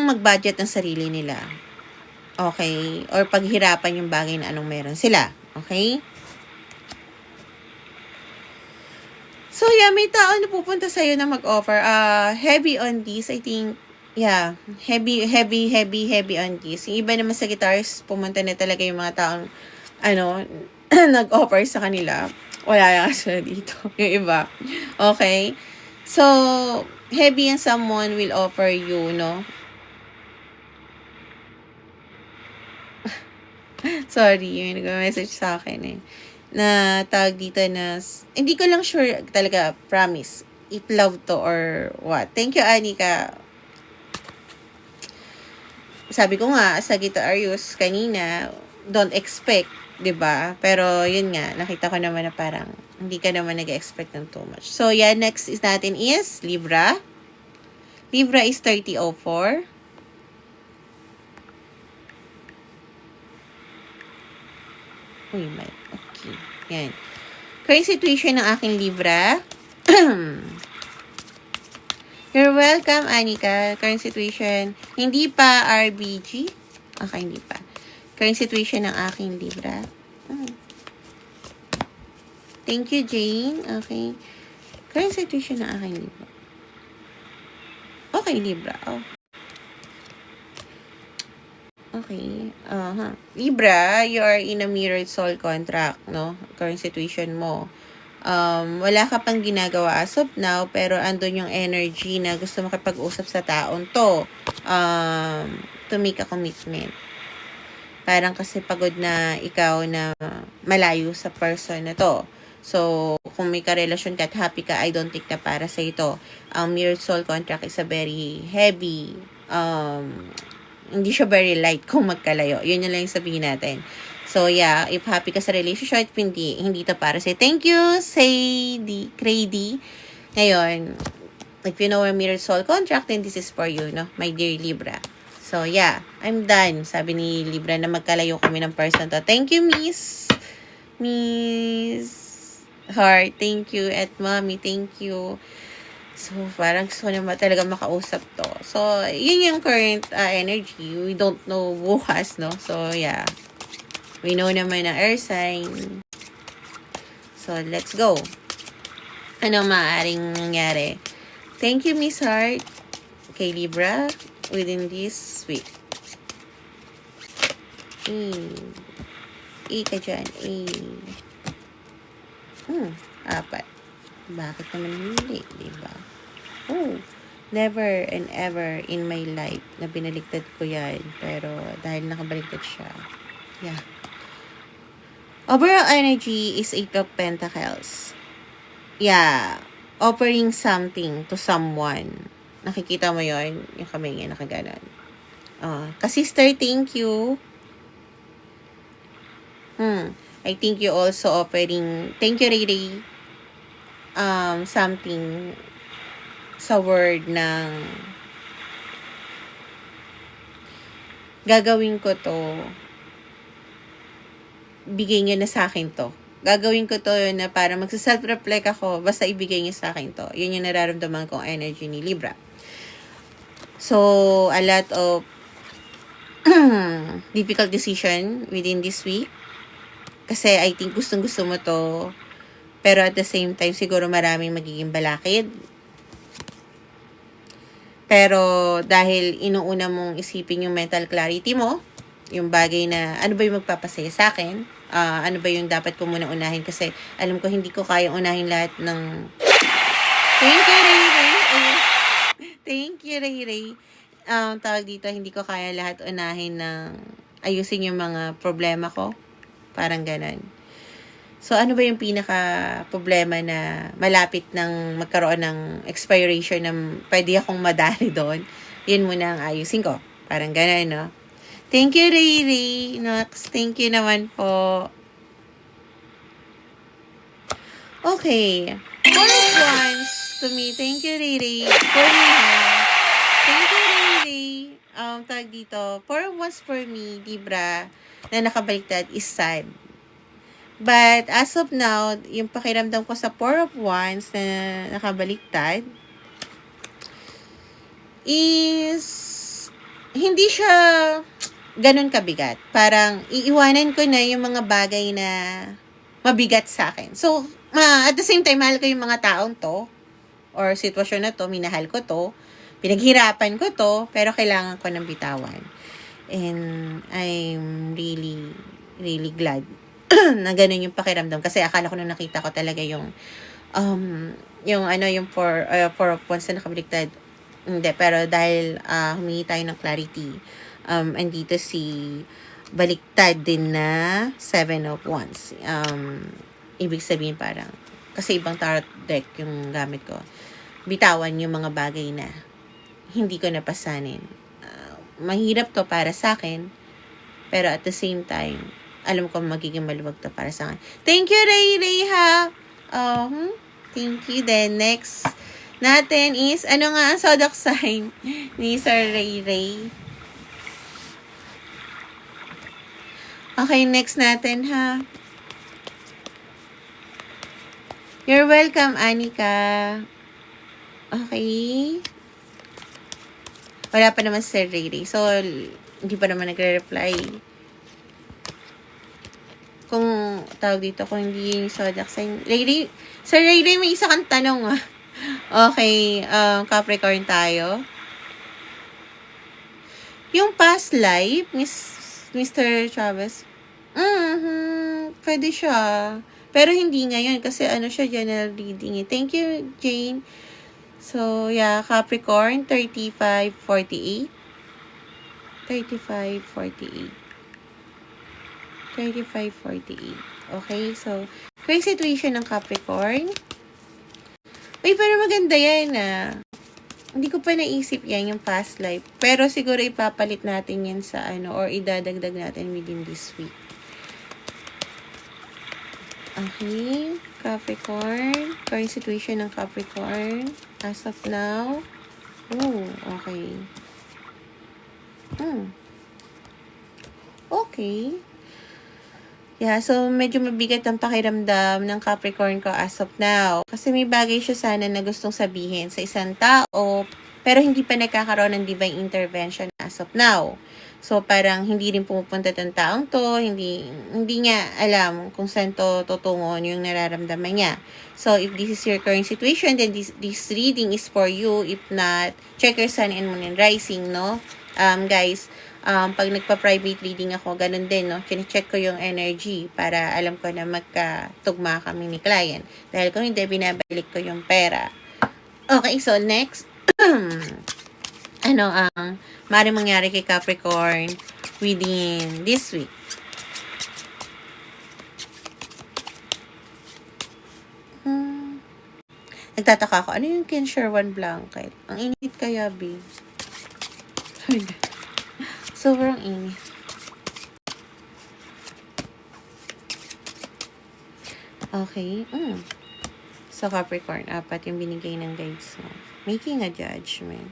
mag-budget ng sarili nila. Okay? Or paghirapan yung bagay na anong meron sila. Okay? So, may tao na pupunta sa'yo na mag-offer. Heavy on this, I think. Heavy on this. Yung iba naman sa guitars, pumunta na talaga yung mga taong, nag-offer sa kanila. Wala lang sila dito. Yung iba. Okay? So, heavy and someone will offer you, no? Sorry, yung nag-message sa akin eh. Na tawag dito na, hindi ko lang sure talaga, promise, if love to or what. Thank you, Anika. Sabi ko nga, Sagittarius, kanina, don't expect, 'di ba? Pero yun nga, nakita ko naman na parang hindi ka naman nag-expect ng too much. So, next is natin is Libra. Libra is 3004. Uy, may. Okay. Yan. Current situation ng aking Libra. You're welcome, Anika. Current situation. Hindi pa RBG. Okay, hindi pa. Current situation ng aking Libra. Thank you, Jane. Okay. Current situation ng aking Libra. Okay, Libra. Oh. Okay. Libra, you are in a mirrored soul contract, no? Current situation mo. Wala ka pang ginagawa as of now, pero andun yung energy na gusto makipag-usap sa taong to. To make a commitment. Parang kasi pagod na ikaw na malayo sa person na to. So, kung may karelasyon ka at happy ka, I don't think na para sa ito. Ang mirrored soul contract is a very heavy, hindi siya very light kung magkalayo. Yun lang yung sabihin natin. So, yeah, if happy ka sa relationship, hindi to para sa'yo. Thank you, Sadie, Crady. Ngayon, if you know a mirrored soul contract, then this is for you, no? My dear Libra. So, yeah, I'm done. Sabi ni Libra na magkalayo kami ng person to. Thank you, Miss Heart. Thank you. At Mommy, thank you. So, parang gusto ko naman talaga makausap to. So, yun yung current energy. We don't know bukas, no? So, yeah. We know naman ang air sign. So, let's go. Anong maaaring nangyari? Thank you, Miss Heart. Kay Libra, within this week. Ka dyan. Apat. Bakit naman hindi? Diba? Never and ever in my life na binaliktad ko yan. Pero dahil nakabaliktad siya. Yeah. Overall energy is 8 of Pentacles. Yeah. Offering something to someone. Nakikita mo yon, yung kamay niya nakaganon. Kasister, thank you. I think you also offering, thank you, Ray. Something sa word ng gagawin ko to, bigay niyo na sa akin to. Gagawin ko to na para magsa-self-reflect ako, basta ibigay niyo sa akin to. Yun yung nararamdaman kong energy ni Libra. So, a lot of difficult decision within this week. Kasi I think gustong-gusto mo to. Pero at the same time, siguro maraming magiging balakid. Pero dahil inuuna mong isipin yung mental clarity mo, yung bagay na ano ba yung magpapasaya sa akin, ano ba yung dapat ko muna unahin kasi alam ko hindi ko kaya unahin lahat ng... Thank you, Ray Ray. Thank you, Ray Ray. Tawag dito, hindi ko kaya lahat unahin ng ayusin yung mga problema ko. Parang ganon. So, ano ba yung pinaka-problema na malapit ng magkaroon ng expiration na pwede akong madali doon? Yun muna ang ayusin ko. Parang gano'n, no? Thank you, Ray Ray. Next, thank you naman po. Okay. For once to me, thank you, Ray Ray. For me, thank you, Ray Ray. Tag dito, for once for me, Libra, na nakabaliktad is sad. But, as of now, yung pakiramdam ko sa Four of Wands na nakabaliktad is hindi siya ganun kabigat. Parang, iiwanan ko na yung mga bagay na mabigat sa akin. So, at the same time, mahal ko yung mga taong to or sitwasyon na to, minahal ko to, pinaghirapan ko to, pero kailangan ko ng bitawan. And I'm really, really glad na ganun yung pakiramdam kasi akala ko nung nakita ko talaga yung four of wands na nakabaliktad, hindi, pero dahil humingi tayo ng clarity, andito si baliktad din na 7 of wands. Ibig sabihin parang kasi ibang tarot deck yung gamit ko, bitawan yung mga bagay na hindi ko napasanin. Mahirap to para sa akin, pero at the same time alam ko magiging maluwag to para sa akin. Thank you, Ray Ray, ha? Thank you. Then, next natin is, ano nga ang zodiac sign ni Sir Ray Ray? Okay, next natin, ha? You're welcome, Anika. Okay. Wala pa naman si Sir Ray Ray. So, hindi pa naman nagre-reply. Kung tawag dito, kung hindi yung zodiac sign. Sir Ray Ray, may isa kang tanong, Okay, Capricorn tayo. Yung past life, Mr. Chavez, pwede siya. Pero hindi ngayon kasi ano siya, general reading eh. Thank you, Jane. So, yeah, Capricorn, 35-48. 35-48. 35-48. Okay, so, current situation ng Capricorn. Uy, pero maganda yan Hindi ko pa naisip yan, yung past life. Pero siguro ipapalit natin yan sa or idadagdag natin within this week. Okay, Capricorn. Current situation ng Capricorn. As of now. Oh, okay. Okay. Yeah, so medyo mabigat ang pakiramdam ng Capricorn ko as of now. Kasi may bagay siya sana na gustong sabihin sa isang tao, pero hindi pa nagkakaroon ng divine intervention as of now. So, parang hindi rin pumupunta ng taong to, hindi niya alam kung saan to tutungo yung nararamdaman niya. So, if this is your current situation, then this reading is for you. If not, check your sun and moon and rising, no? Guys, pag nagpa-private reading ako, ganun din, no? Kine-check ko yung energy para alam ko na magkatugma kami ni client. Dahil kung hindi, binabalik ko yung pera. Okay, so next. Maaaring mangyari kay Capricorn within this week. Nagtataka ako, ano yung Cancer 1 blanket? Ang init kaya, B. Sobrang init. Okay. So, Capricorn, 4 yung binigay ng guides mo. Making a judgment.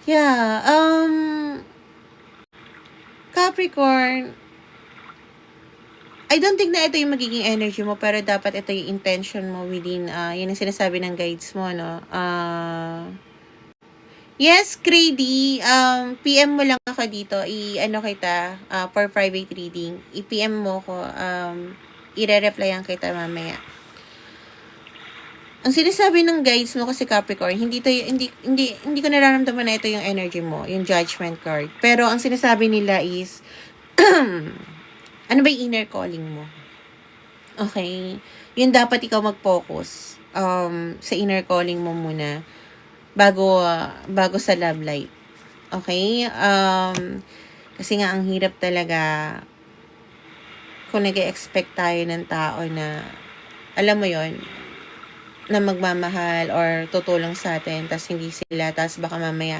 Yeah, Capricorn, I don't think na ito yung magiging energy mo, pero dapat ito yung intention mo within, yun ang sinasabi ng guides mo, no? Yes, Crady, PM mo lang ako dito, kita, for private reading, i-PM mo ko, i-re-replyan kita mamaya. Ang sinasabi ng guides mo kasi Capricorn, hindi ko nararamdaman na ito yung energy mo, yung judgment card. Pero ang sinasabi nila is, ano ba yung inner calling mo? Okay? Yun dapat ikaw mag-focus sa inner calling mo muna bago sa love life. Okay? Kasi nga ang hirap talaga kung nag-expect tayo ng tao na, alam mo yon, na magmamahal or tutulong sa atin, tas hindi sila, tas baka mamaya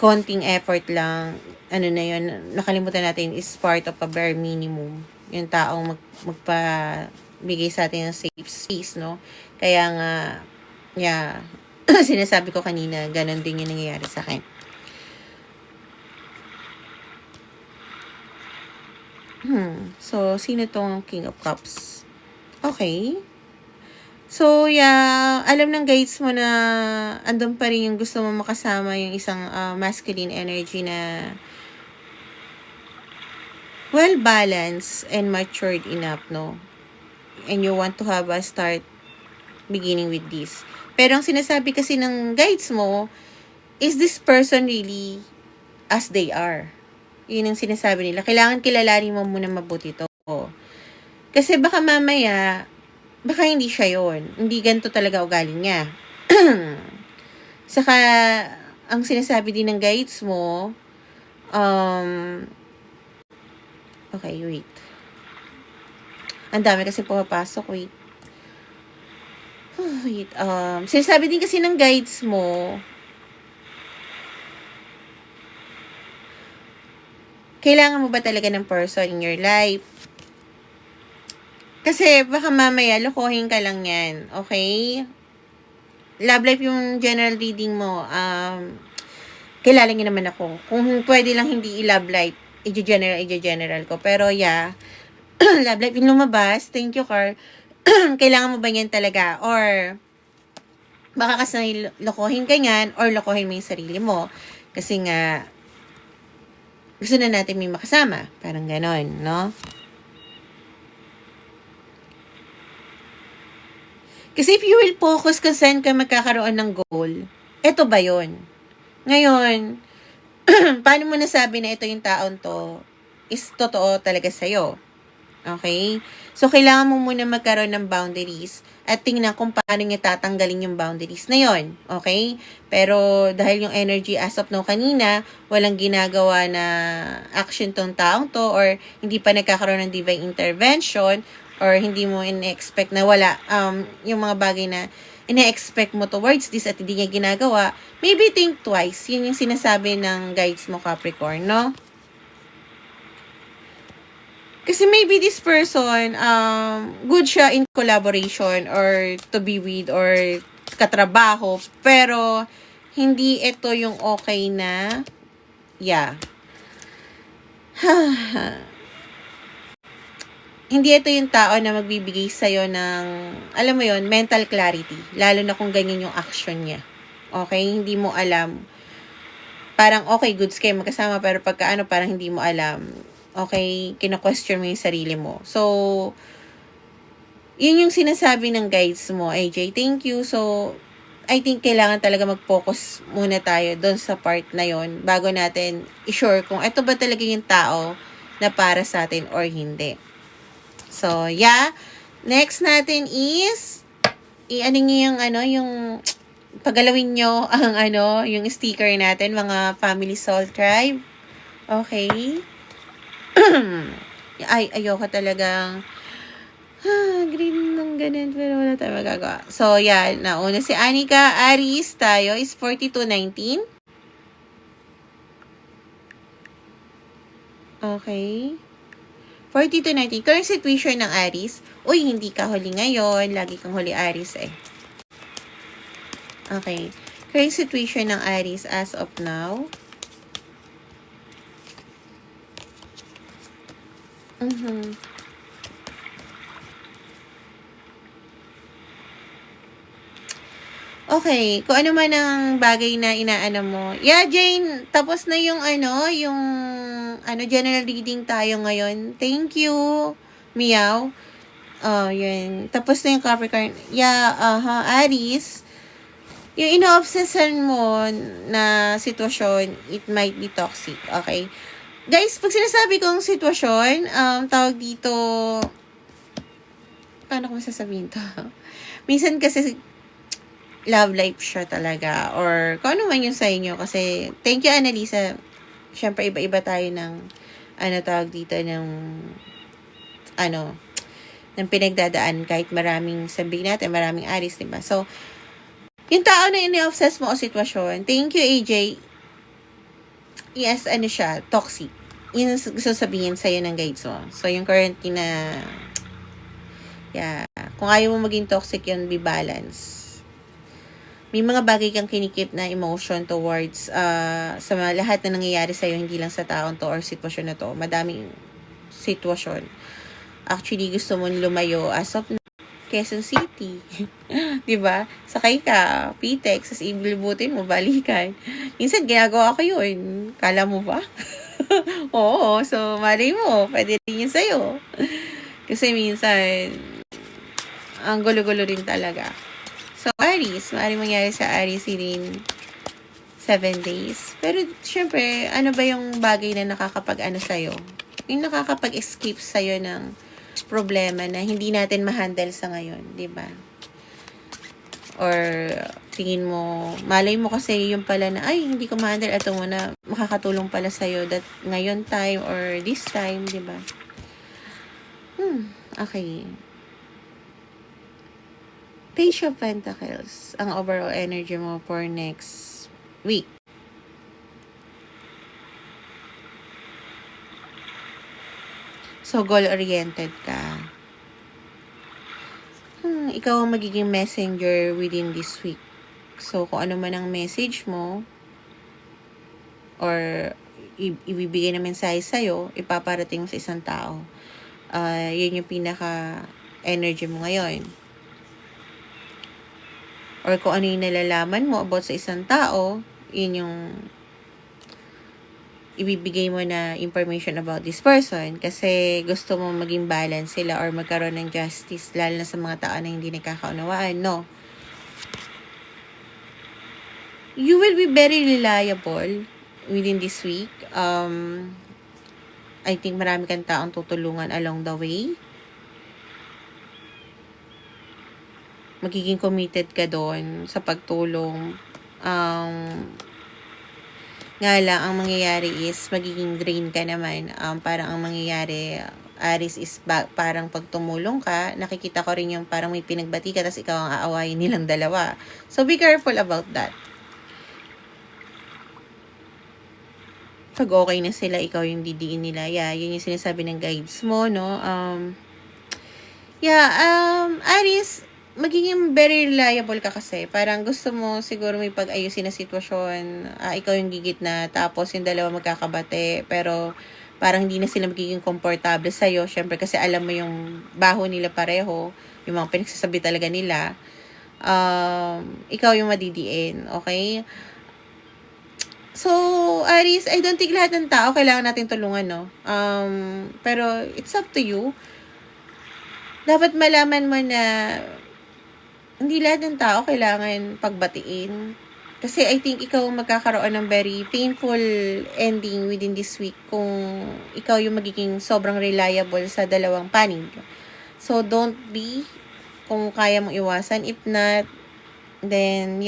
konting effort lang, na yun, nakalimutan natin is part of a bare minimum. Yung taong magpabigay sa atin ng safe space, no? Kaya nga, yeah, sinasabi ko kanina, ganun din yung nangyayari sa akin. So, sino tong King of Cups? Okay. So, yeah, alam ng guides mo na andun pa rin yung gusto mo makasama yung isang masculine energy na well-balanced and matured enough, no? And you want to have a start beginning with this. Pero ang sinasabi kasi ng guides mo, is this person really as they are? Yun ang sinasabi nila. Kailangan kilalanin mo muna mabuti to. Kasi baka mamaya, baka hindi siya yon. Hindi ganito talaga ugali niya. Saka, ang sinasabi din ng guides mo, okay, wait. Ang dami kasi pumapasok, wait. Wait, sinasabi din kasi ng guides mo, kailangan mo ba talaga ng person in your life? Kasi baka mamaya, lokohin ka lang yan. Okay? Love life yung general reading mo. Kilala niyo naman ako. Kung pwede lang hindi i-love life, i-general ko. Pero yeah, love life yung lumabas. Thank you, Carl. Kailangan mo ba yan talaga? Or, baka kasi lokohin ka yan, or lokohin mo yung sarili mo. Kasi nga, gusto na natin may makasama. Parang ganon, no? Kasi if you will focus kung saan ka magkakaroon ng goal, Eto ba yun? Ngayon, paano mo nasabi na ito yung taon to is totoo talaga sa'yo? Okay? So, kailangan mo muna magkaroon ng boundaries at tingnan kung paano niya tatanggalin yung boundaries na yon. Okay? Pero, dahil yung energy as of now kanina, walang ginagawa na action tong taong to or hindi pa nagkakaroon ng divine intervention or hindi mo in-expect na wala yung mga bagay na ina-expect mo towards this at hindi niya ginagawa, maybe think twice. Yun yung sinasabi ng guides mo, Capricorn, no? Kasi maybe this person, good siya in collaboration or to be with or katrabaho, pero hindi ito yung okay na, yeah. Hindi ito yung tao na magbibigay sa'yo ng, alam mo yon, mental clarity. Lalo na kung ganyan yung action niya. Okay? Hindi mo alam. Parang, okay, goods kayo magkasama, pero pagka parang hindi mo alam. Okay? Kino-question mo yung sarili mo. So, yun yung sinasabi ng guides mo, AJ. Thank you. So, I think kailangan talaga mag-focus muna tayo doon sa part na yon bago natin i-sure kung ito ba talaga yung tao na para sa atin or hindi. So, yeah. Next natin is i-ano nyo yung yung pagalawin nyo ang yung sticker natin, mga Family Soul Tribe. Okay. Ay, ayoko talagang green ng ganun, pero wala tayo magagawa. So, yeah. Nauna si Anika Aries tayo is 4219. Okay. 4219. Current situation ng Aries. Uy, hindi ka huli ngayon. Lagi kang huli Aries eh. Okay. Current situation ng Aries as of now. Okay, kung ano man ang bagay na inaano mo. Yeah, Jane, tapos na yung general reading tayo ngayon. Thank you, Meow. Oh, yun. Tapos na yung Capricorn. Yeah, Aries. Yung ino-obsession mo na sitwasyon, it might be toxic. Okay? Guys, pag sinasabi kong sitwasyon, tawag dito, paano ko masasabihin to? Minsan kasi, love life siya talaga. Or, kung ano man yung sa inyo. Kasi, thank you, Annalisa. Siyempre, iba-iba tayo ng, tawag dito, ng pinagdadaan. Kahit maraming, sabihin natin, maraming Aries, diba? So, yung tao na ini-obsess mo o sitwasyon, thank you, AJ. Yes, siya, toxic. Yun gusto sabihin sa'yo ng guides mo. So, yung currently na, yeah, kung ayaw mo maging toxic yun, be balance. May mga bagay kang kinikip na emotion towards sa lahat na nangyayari sa'yo, hindi lang sa taon to or sitwasyon na to. Madaming sitwasyon. Actually, gusto mong lumayo as of Quezon City. Diba? Sakay ka, PTEX, as ibilibutin mo, balikan. Minsan, ginagawa ko yun. Kala mo ba? Oo, so, malay mo, pwede rin yun sa'yo. Kasi minsan, ang gulo-gulo rin talaga. So, Aries, maaaring mangyari sa Aries in 7 days. Pero, syempre, ano ba yung bagay na nakakapag-ano sa'yo? Yung nakakapag-escape sa'yo ng problema na hindi natin ma-handle sa ngayon, di ba? Or, tingin mo, malay mo kasi yung pala na, ay, hindi ko ma-handle, ito muna, makakatulong pala sa'yo that ngayon time or this time, di ba? Okay. Page of Pentacles, ang overall energy mo for next week. So, goal-oriented ka. Ikaw ang magiging messenger within this week. So, kung ano man ang message mo, or ibibigay na mensahe sa'yo, ipaparating mo sa isang tao. Yun yung pinaka-energy mo ngayon. Or kung ano yung nalalaman mo about sa isang tao, yun yung ibibigay mo na information about this person kasi gusto mo maging balance sila or magkaroon ng justice lalo na sa mga tao na hindi nagkakaunawaan, no? You will be very reliable within this week. I think marami kang taong tutulungan along the way. Magiging committed ka doon sa pagtulong. Nga lang, ang mangyayari is magiging drain ka naman. Parang ang mangyayari, Aris, is parang pag tumulong ka, nakikita ko rin yung parang may pinagbati ka, tapos ikaw ang aawayin nilang dalawa. So, be careful about that. Pag okay na sila, ikaw yung didiin nila. Yeah, yun yung sinasabi ng guides mo, no? Aris, magiging very reliable ka kasi. Parang gusto mo siguro may pag-ayusin na sitwasyon. Ikaw yung gigit na, tapos yung dalawa magkakabate. Pero parang hindi na sila magiging komportable sa'yo. Syempre kasi alam mo yung baho nila pareho. Yung mga pinagsasabi talaga nila. Ikaw yung madidiin. Okay? So, Aris, I don't think lahat ng tao kailangan natin tulungan, no? Pero it's up to you. Dapat malaman mo na hindi lahat ng tao kailangan pagbatiin. Kasi I think ikaw magkakaroon ng very painful ending within this week kung ikaw yung magiging sobrang reliable sa dalawang panig. So, don't be kung kaya mong iwasan. If not, then,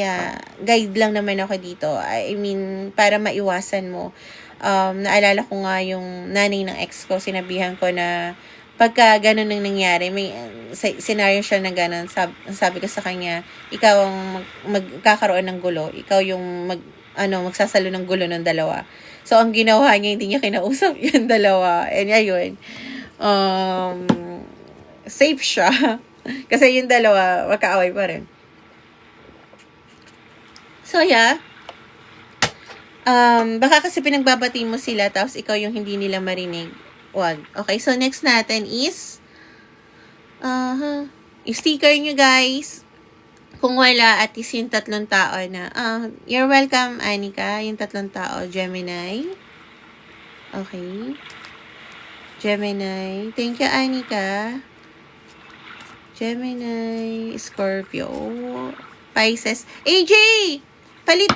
guide lang naman ako dito. I mean, para maiwasan mo. Naalala ko nga yung nanay ng ex ko, sinabihan ko na pagka ganun nang nangyari, may scenario siya na ganun, sabi ko sa kanya, ikaw ang magkakaroon ng gulo. Ikaw yung magsasalo ng gulo ng dalawa. So, ang ginawa niya, hindi niya kinausap yung dalawa. And ayun, safe siya. Kasi yung dalawa, magkaaway pa rin. So, baka kasi pinagbabati mo sila, tapos ikaw yung hindi nila marinig. Wag. Okay, so next natin is, yung sticker nyo, guys. Kung wala, at least yung 3 tao na, you're welcome, Anika. Yung 3 tao, Gemini. Okay. Gemini. Thank you, Anika. Gemini, Scorpio, Pisces. AJ! Palit,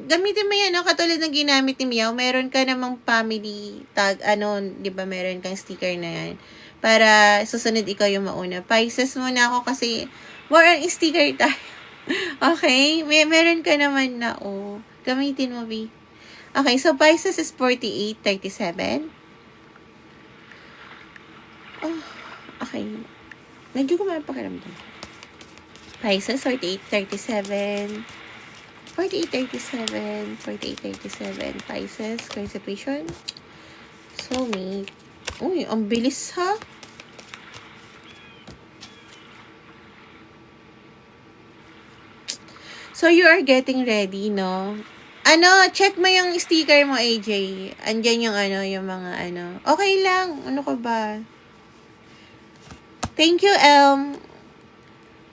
gamitin mo yan, katulad ng ginamit ni Miao, meron ka namang family tag, di ba, meron kang sticker na yan, para susunod ikaw yung mauna. Pisces muna ako kasi, more on sticker tayo. Okay? Meron ka naman na, gamitin mo, B. Okay, so Pisces is 48-37. Okay. Medyo kumapakiramdam. Pisces, 48-37. 48-37, Pisces, current situation. Soulmate. Uy, ang bilis, ha? So, you are getting ready, no? Check mo yung sticker mo, AJ. Andyan yung yung mga Okay lang. Ano ka ba? Thank you, Elm.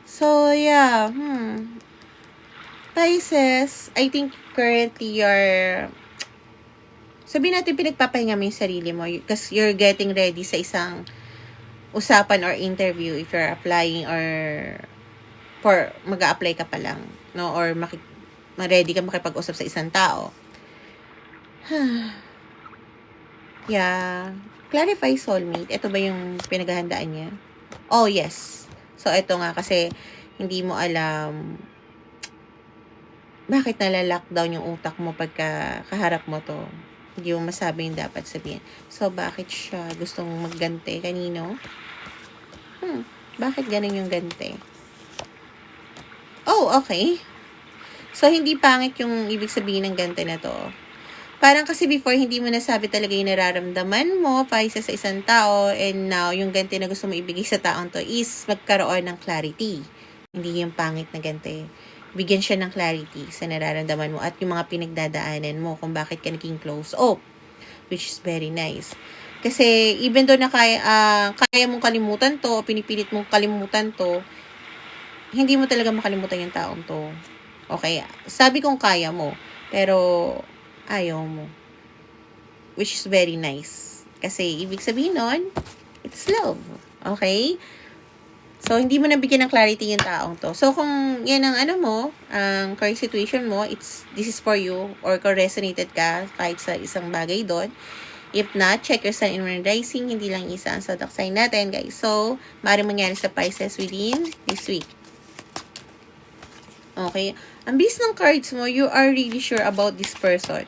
So, Pisces, I think currently you're, sabihin natin pinagpapahinga mo yung sarili mo because you're getting ready sa isang usapan or interview if you're applying or mag-a-apply ka pa lang, no? Or ready ka makipag-usap sa isang tao. Clarify soulmate. Ito ba yung pinaghahandaan niya? Oh, yes. So, ito nga kasi hindi mo alam bakit nala-lockdown yung utak mo pagka kaharap mo to. Hindi mo masabi yung dapat sabihin. So, bakit siya gustong maggante kanino? Bakit ganun yung gante? Oh, okay. So, hindi pangit yung ibig sabihin ng gante na to. Parang kasi before, hindi mo nasabi talaga yung nararamdaman mo Pisces sa isang tao, and now, yung gante na gusto mo ibigay sa taong to is magkaroon ng clarity. Hindi yung pangit na gante. Bigyan siya ng clarity sa nararamdaman mo at yung mga pinagdadaanan mo kung bakit ka naging close up, which is very nice. Kasi even though na kaya mong kalimutan to, pinipilit mong kalimutan to, hindi mo talaga makalimutan yung taong to. Okay, sabi kong kaya mo, pero ayaw mo. Which is very nice. Kasi ibig sabihin nun, it's love. Okay? So, hindi mo nabigyan ng clarity yung taong to. So, kung yan ang ano mo, ang current situation mo, this is for you, or kung resonated ka kahit sa isang bagay doon. If not, check your sun and moon rising. Hindi lang isa ang zodiac sign natin, guys. So, maaaring mangyari sa Pisces within this week. Okay? Ang bilis ng cards mo, you are really sure about this person.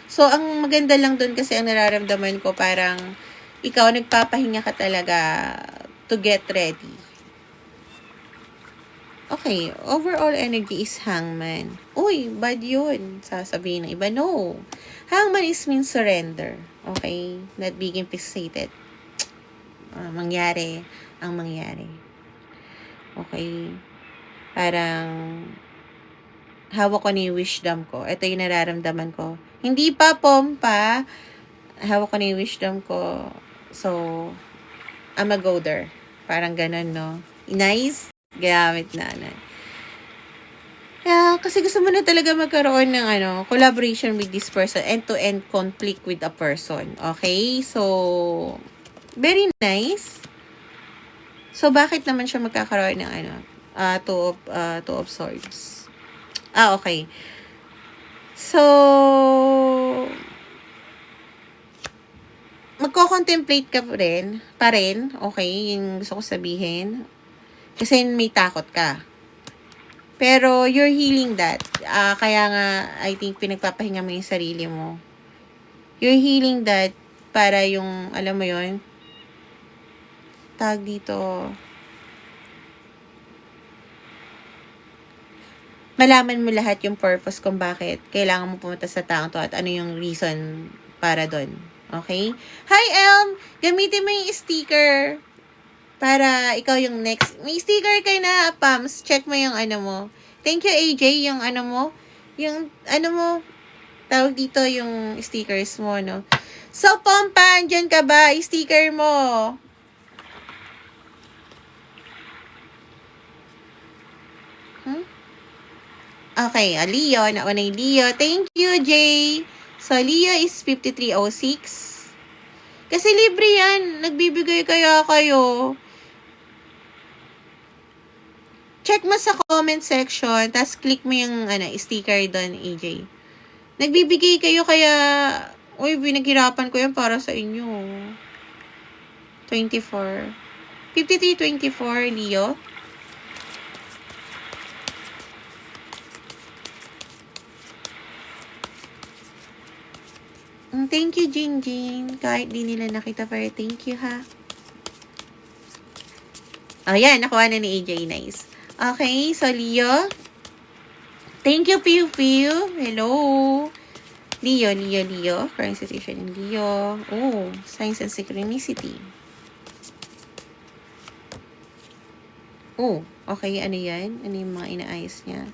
So, ang maganda lang doon kasi ang nararamdaman ko, parang ikaw nagpapahinga ka talaga to get ready. Okay, overall energy is hangman. Uy, bad yun. Sasabihin ng iba, no. Hangman is mean surrender. Okay? Not being fixated. Mangyari ang mangyari. Okay? Parang hawak ko na yung wisdom ko. Ito yung nararamdaman ko. Hindi pa pompa. Hawak ko na yung wisdom ko. So, I'm a go there. Parang ganun, no? Nice? Gamit na. Kasi gusto mo na talaga magkaroon ng collaboration with this person, end-to-end conflict with a person. Okay? So, very nice. So, bakit naman siya magkakaroon ng two of swords? Okay. So, magko-contemplate ka pa rin. Okay? Yung gusto ko sabihin. Kasi may takot ka. Pero, you're healing that. Kaya nga, I think, pinagpapahinga mo yung sarili mo. You're healing that para yung, alam mo yun, tag dito, malaman mo lahat yung purpose kung bakit kailangan mo pumunta sa taong to at ano yung reason para doon. Okay? Hi, Elm! Gamitin mo yung sticker. Para ikaw yung next. May sticker kayo na, Pams. Check mo yung mo. Thank you, AJ. Yung mo. Yung mo. Tawag dito yung stickers mo, no? So, Pompa, andyan ka ba? Sticker mo. Okay, Leo. Nauna yung Leo. Thank you, Jay. So, Leo is 5306. Kasi libre yan. Nagbibigay kaya kayo. Check mo sa comment section, tapos click mo yung sticker doon, AJ. Nagbibigay kayo kaya, uy, pinaghirapan ko yan para sa inyo. 24. 5324, Leo. Thank you, Jinjin. Kahit di nila nakita, pero thank you, ha. Yan, nakuha na ni AJ. Nice. Okay, so Leo. Thank you, Piu Piu. Hello. Leo. Current situation in Leo. Oh, signs and synchronicity. Oh, okay, ano yan? Ano yung mga inaayos niya?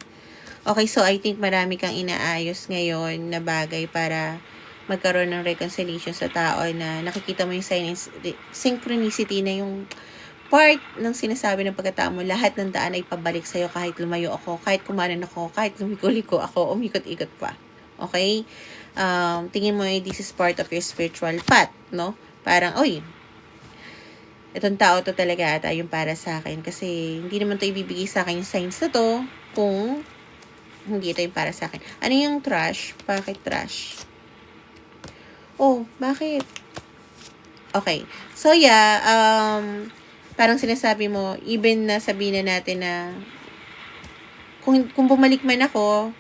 Okay, so I think marami kang inaayos ngayon na bagay para magkaroon ng reconciliation sa tao na nakikita mo yung signs, synchronicity na yung part ng sinasabi ng pagkatao mo, lahat ng daan ay pabalik sa'yo kahit lumayo ako, kahit kumanan ako, kahit lumiko-liko ako, umikot-ikot pa. Okay? Tingin mo this is part of your spiritual path, no? Parang, itong tao to talaga ata yung para sa akin kasi hindi naman to ibibigay sa akin yung signs na to kung hindi ito yung para sa akin. Ano yung trash? Bakit trash? Bakit? Okay. So, parang sinasabi mo, even na sabihin na natin na kung bumalik man ako,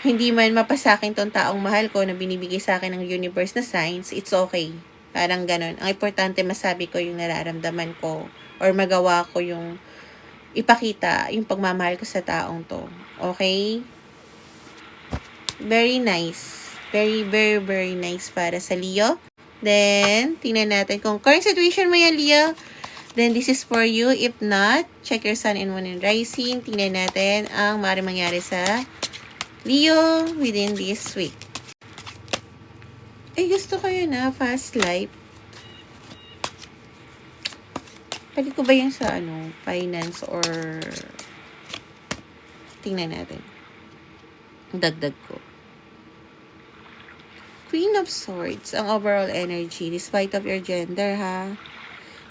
hindi man mapasakin tong taong mahal ko na binibigay sa akin ng universe na signs, it's okay. Parang ganun. Ang importante, masabi ko yung nararamdaman ko or magawa ko yung ipakita yung pagmamahal ko sa taong to. Okay? Very nice. Very, very, very nice para sa Leo. Then, tingnan natin kung current situation mo yan, Leo. Then, this is for you. If not, check your sun and moon and rising. Tingnan natin ang maaaring mangyari sa Leo within this week. Gusto ko yun fast life. Pwede ko ba yun sa finance or tingnan natin. Dagdag ko. Queen of Swords, ang overall energy, despite of your gender, ha?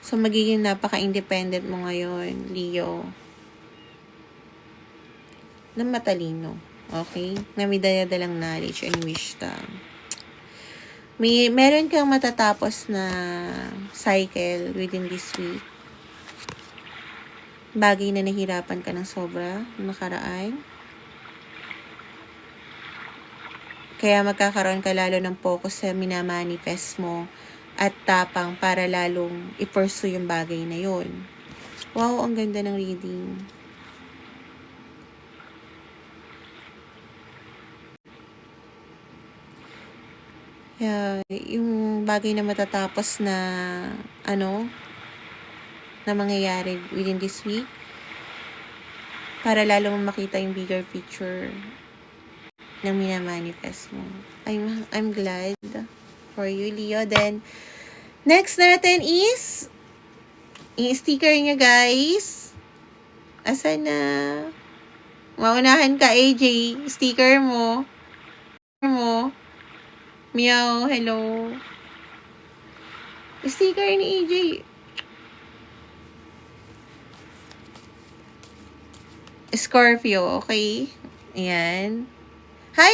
So, magiging napaka-independent mo ngayon, Leo. Na matalino. Okay? Na may dala-dalang knowledge and wisdom. Meron kang matatapos na cycle within this week. Bagay na nahirapan ka ng sobra nakaraan. Kaya magkakaroon ka lalo ng focus sa minamanifest mo at tapang para lalong i-pursue yung bagay na yun. Wow, ang ganda ng reading. Yeah, yung bagay na matatapos na na mangyayari within this week para lalo mong makita yung bigger picture na minamanifest mo. I'm glad for you, Leo. Then, next natin is yung sticker niya, guys. Asan na? Maunahan ka, AJ. Sticker mo. Meow, hello. Sticker ni AJ. Scorpio, okay? Ayan. Hi,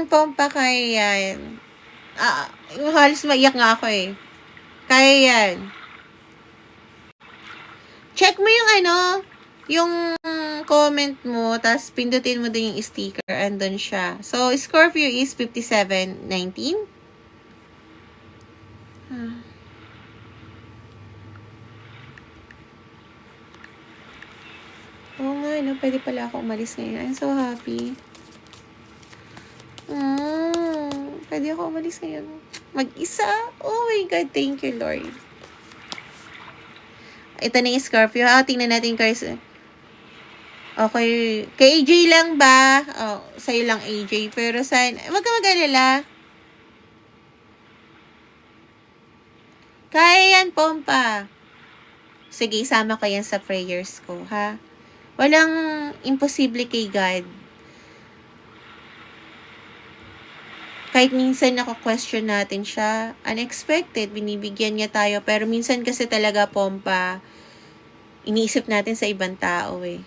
pompa kaya yan. Halos maiyak nga ako eh. Kaya yan. Check mo yung yung comment mo, tapos pindutin mo din yung sticker, andun siya. So, Scorpio is 5719. Oo nga, pwede pala ako umalis ngayon. I'm so happy. Pwede ako umalis ngayon. Mag-isa. Oh my God, thank you, Lord. Ito na yung Scorpio. Tingnan natin, guys. Okay. Kay AJ lang ba? Sa'yo lang, AJ. Pero wag ka mag-alala. Kaya yan, pompa. Sige, isama ko yan sa prayers ko, ha? Walang imposible kay God. Kahit minsan nako-question natin siya, unexpected, binibigyan niya tayo. Pero minsan kasi talaga, pompa, iniisip natin sa ibang tao eh.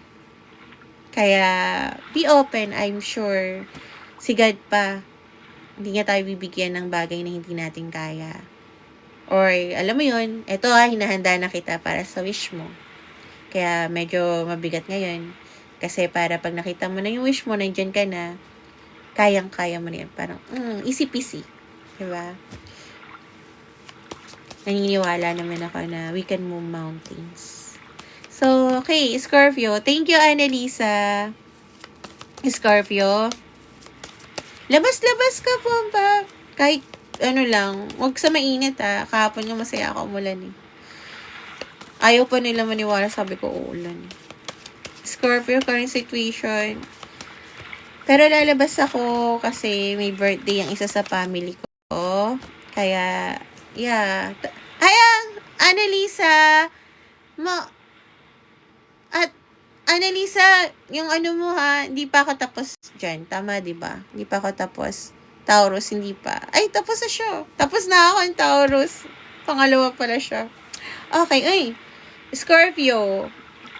Kaya, be open, I'm sure. Si God pa, hindi niya tayo bibigyan ng bagay na hindi natin kaya. Or, alam mo yun, eto hinahanda na kita para sa wish mo. Kaya, medyo mabigat ngayon. Kasi para pag nakita mo na yung wish mo, nandyan ka na, kayang-kaya mo na yan. Parang, easy-peasy. Diba? Naniniwala naman ako na we can move mountains. So, okay, Scorpio. Thank you, Annalisa. Scorpio. Labas-labas ka, pompa. Kahit, lang, wag sa mainit, ha. Kahapon nga masaya ako umulan, eh. Ayaw pa nila maniwala, sabi ko, uulan. Scorpio, current situation. Pero lalabas ako kasi may birthday ang isa sa family ko. Kaya, yeah. Annalisa, Annalisa, yung mo ha, hindi pa ako tapos dyan. Tama, diba? Hindi pa ako tapos. Taurus, hindi pa. Ay, tapos na siya. Tapos na ako ang Taurus. Pangalawa pala siya. Okay, Scorpio.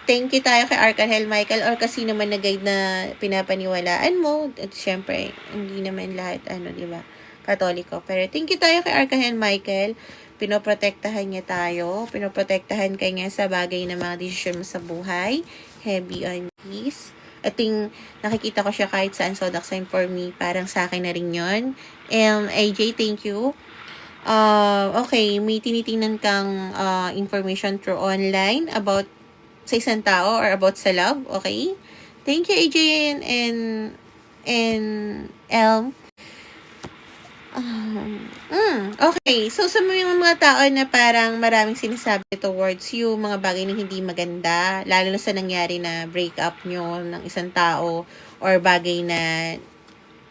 Thank you tayo kay Archangel Michael or kasi naman na guide na pinapaniwalaan mo. At syempre, hindi naman lahat, diba? Katoliko. Pero thank you tayo kay Archangel Michael. Pinoprotektahan niya tayo. Pinoprotektahan ka niya sa bagay na mga desisyon mo sa buhay. Heavy on peace. Nakikita ko siya kahit saan zodiac sign for me. Parang sa akin na rin yun. AJ, thank you. Okay, may tinitingnan kang information through online about sa isang tao or about sa love, okay? Thank you, AJ and Elm. Okay, so sa mga tao na parang maraming sinasabi towards you, mga bagay na hindi maganda, lalo na sa nangyari na breakup nyo ng isang tao or bagay na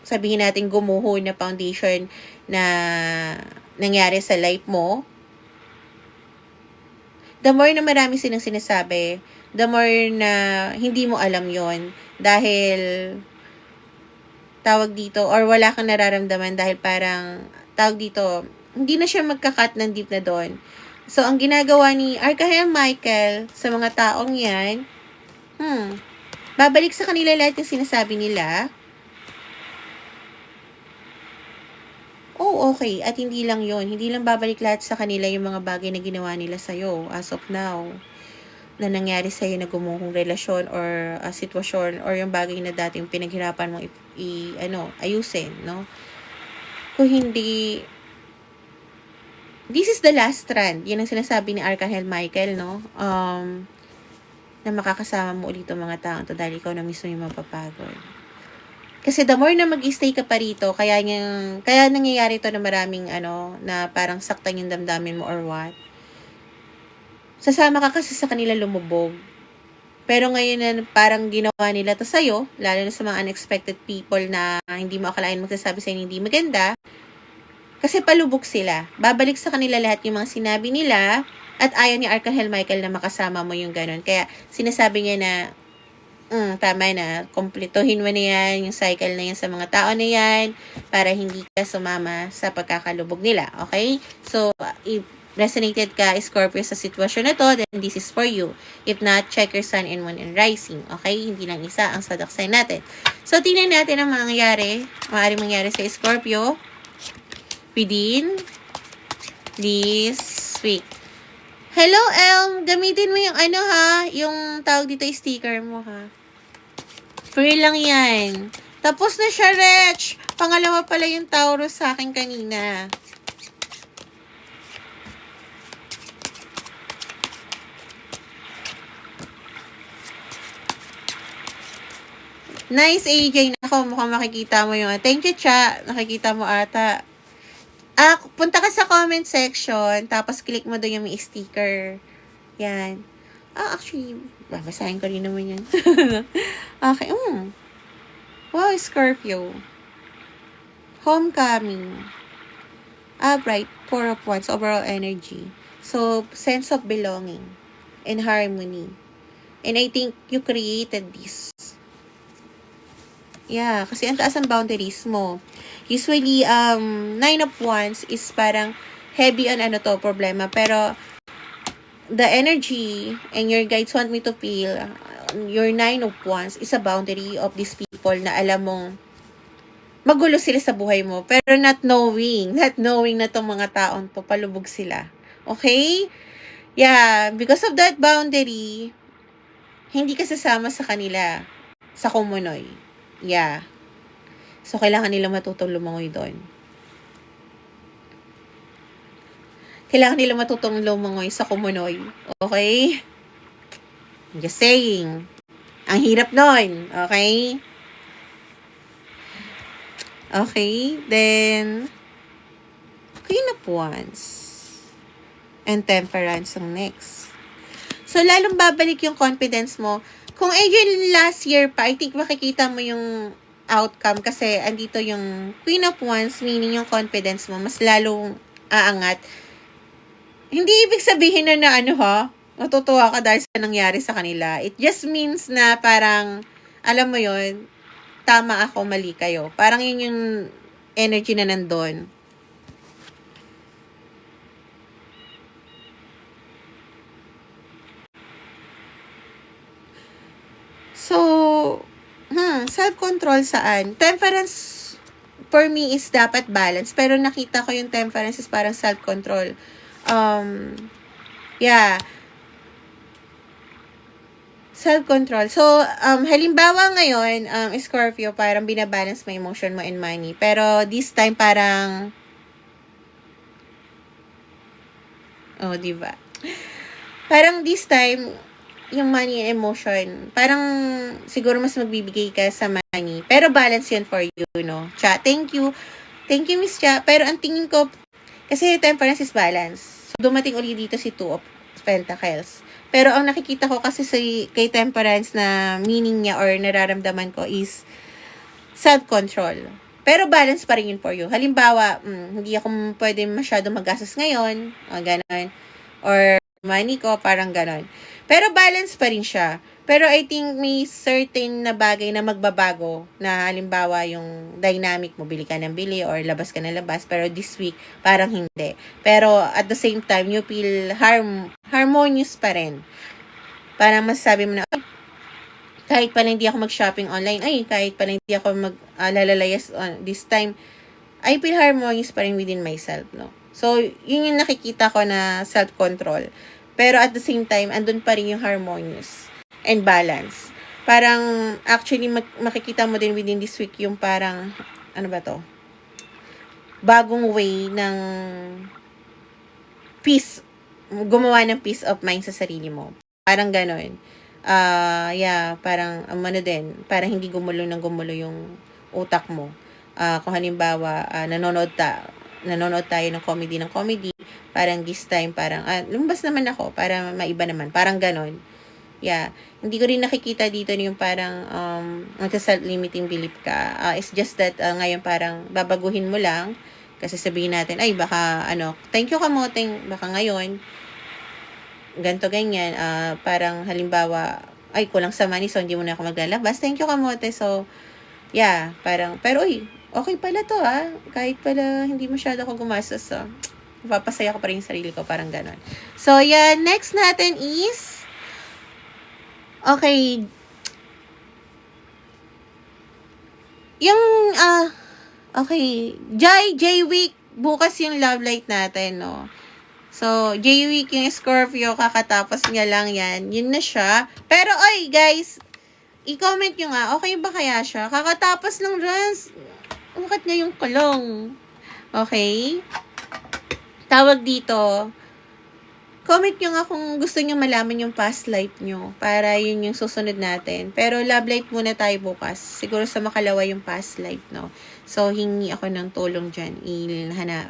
sabihin natin gumuho na foundation na nangyari sa life mo, the more na marami silang sinasabi, the more na hindi mo alam yon dahil tawag dito, or wala kang nararamdaman dahil parang, tawag dito, hindi na siya magka-cut ng deep na doon. So, ang ginagawa ni Archangel Michael sa mga taong yan, babalik sa kanila lahat yung sinasabi nila. Oh, okay. At hindi lang yon, hindi lang babalik lahat sa kanila yung mga bagay na ginawa nila sa'yo as of now, na nangyari sa'yo na gumuhong relasyon or sitwasyon or yung bagay na dating pinaghirapan mong ayusin, no? Kung hindi, this is the last strand. Yan ang sinasabi ni Archangel Michael, no? Na makakasama mo ulit ang mga taong to dahil ikaw na mismo yung mapapagod. Kasi the more na mag-stay ka pa rito, kaya nangyayari to na maraming na parang saktan yung damdamin mo or what. Sasama ka kasi sa kanila lumubog. Pero ngayon na parang ginawa nila to sa'yo, lalo na sa mga unexpected people na hindi mo akalain magsasabi sa'yo hindi maganda, kasi palubog sila. Babalik sa kanila lahat yung mga sinabi nila at ayaw ni Archangel Michael na makasama mo yung ganun. Kaya sinasabi niya na, tama na, kumpletuhin mo na yan, yung cycle na yan sa mga tao na yan, para hindi ka sumama sa pagkakalubog nila. Okay? So, if resonated ka, Scorpio, sa sitwasyon na to, then this is for you. If not, check your sun and moon and rising. Okay? Hindi lang isa ang zodiac sign natin. So, tingnan natin ang maaaring mangyari sa Scorpio within this week. Hello, Elm. Gamitin mo yung yung tawag dito, sticker mo, ha? Free lang yan. Tapos na siya, Rech. Pangalawa pala yung Taurus sa akin kanina. Nice, AJ. Nako, mukhang makikita mo yung... Thank you, Cha. Nakikita mo ata. Punta ka sa comment section, tapos click mo doon yung may sticker. Yan. Actually, babasahin ko rin naman yan. Okay. Wow, Scorpio. Homecoming. Bright. 4 of Wands. Overall energy. So, sense of belonging and harmony. And I think you created this. Yeah, kasi ang taas ang boundaries mo. Usually, 9 of Wands is parang heavy on problema. Pero, the energy and your guides want me to feel, your 9 of Wands is a boundary of these people na alam mong magulo sila sa buhay mo. Pero not knowing na tong mga taon to, palubog sila. Okay? Yeah, because of that boundary, hindi ka sasama sa kanila, sa kumunoy. Yeah. So, kailangan nila matutong lumangoy doon. Kailangan nila matutong lumangoy sa kumunoy. Okay? I'm just saying. Ang hirap nun. Okay? Okay. Then, Queen of Wands. And Temperance ang next. So, lalong babalik yung confidence mo. Kung last year pa, I think makikita mo yung outcome kasi andito yung Queen of Wands, meaning yung confidence mo, mas lalong aangat. Hindi ibig sabihin na matutuwa ka dahil sa nangyari sa kanila. It just means na parang, alam mo yon, tama ako, mali kayo. Parang yun yung energy na nandun. So, self-control saan? Temperance, for me, is dapat balance. Pero nakita ko yung temperance is parang self-control. Yeah. Self-control. So, halimbawa ngayon, Scorpio, parang binabalance mo emotion mo and money. Pero this time, parang, diba? Parang this time, yung money and emotion, parang siguro mas magbibigay ka sa money. Pero balance yun for you, no? Cha, thank you. Thank you, Miss Cha. Pero ang tingin ko, kasi temperance is balance. So, dumating ulit dito si 2 of Pentacles. Pero ang nakikita ko kasi kay temperance na meaning niya or nararamdaman ko is self-control. Pero balance pa rin yun for you. Halimbawa, hindi ako pwede masyado magastos ngayon, o ganon. Or money ko, parang ganon. Pero balance pa rin siya. Pero I think may certain na bagay na magbabago na halimbawa yung dynamic mo, bili ka ng bili or labas ka ng labas, pero this week parang hindi. Pero at the same time, you feel harmonious pa rin. Parang masasabi mo na, kahit pala hindi ako mag-shopping online, kahit pala hindi ako lalalayas this time, I feel harmonious pa rin within myself, no? So, yun yung nakikita ko na self-control. Pero at the same time, andun pa rin yung harmonious and balance. Parang, actually, makikita mo din within this week yung parang, ano ba to? Bagong way ng peace, gumawa ng peace of mind sa sarili mo. Parang ganon. Parang, parang hindi gumulo yung utak mo. Kung halimbawa, nanonood tayo ng comedy, parang this time, parang, lumabas naman ako, para maiba naman, parang ganon. Hindi ko rin nakikita dito yung parang, magsa-self-limiting belief ka. It's just that, ngayon parang, babaguhin mo lang, kasi sabihin natin, baka, thank you kamoting, baka ngayon, ganto ganyan, parang halimbawa, kulang sa money, so hindi mo na ako maglalabas, thank you kamote, so, parang, pero okay pala to kahit pala hindi masyado ako gumastos, so, papasaya ko pa rin yung sarili ko, parang ganon. So, next natin is, okay, yung, okay, J-Week, bukas yung love light natin, no? So, J-Week yung Scorpio, kakatapos nga lang yan. Yun na siya. Pero, guys, i-comment nyo nga, okay ba kaya siya? Kakatapos lang dyan. Bakit nga yung kulong? Okay? Tawag dito. Comment nyo nga kung gusto nyo malaman yung past life nyo. Para yun yung susunod natin. Pero, love life muna tayo bukas. Siguro sa makalawa yung past life, no? So, hingi ako ng tulong dyan.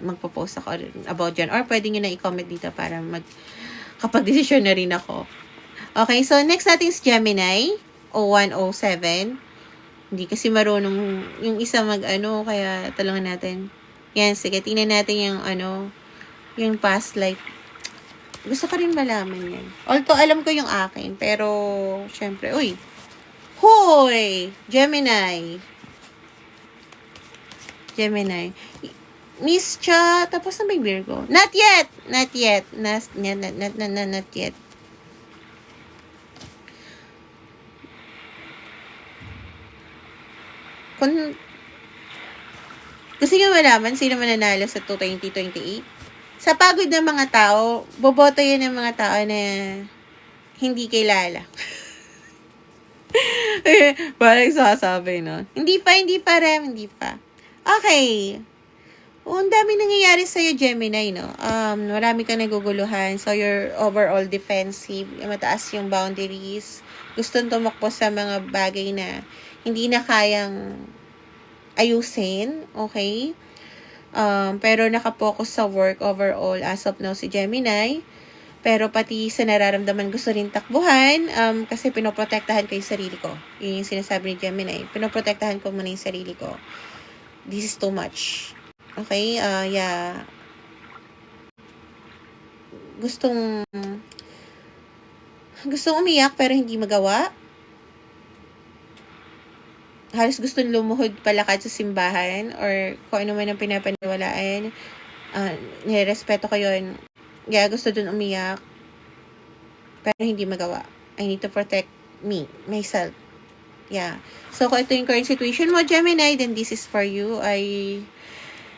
Magpo-post ako about dyan. Or pwede nyo na i-comment dito para kapag-desisyon na rin ako. Okay, so next natin is Gemini. 0107. Hindi kasi marunong yung isa kaya talungan natin. Yan, sige, tingnan natin yung yung past life. Gusto ko rin malaman yan. Although, alam ko yung akin. Pero, syempre, Hoy! Gemini. Miss Cha, tapos na ba yung Virgo? Not yet. Not yet. Kung gusto nyo malaman sino mananalo sa 2028? Sa pagod ng mga tao, boboto yun ng mga tao na hindi kilala. Parang sasabi, no? Hindi pa, Rem. Okay. Ang dami nangyayari sa'yo, Gemini, no? Marami kang naguguluhan. So, you're overall defensive. Mataas yung boundaries. Gustong tumakbo sa mga bagay na hindi na kayang ayusin. Okay? Pero nakapokus sa work overall as of now si Gemini. Pero pati sa nararamdaman gusto rin takbuhan kasi pinoprotektahan ko yung sarili ko. Yun yung sinasabi ni Gemini. Pinoprotektahan ko muna yung sarili ko. This is too much. Okay? Gustong umiyak pero hindi magawa. Halos gustong lumuhod palakad sa simbahan or kung ano man ang pinapaniwalaan. Nirespeto ko yun. Gusto dun umiyak. Pero hindi magawa. I need to protect myself. So, kung ito yung current situation mo, Gemini, then this is for you. I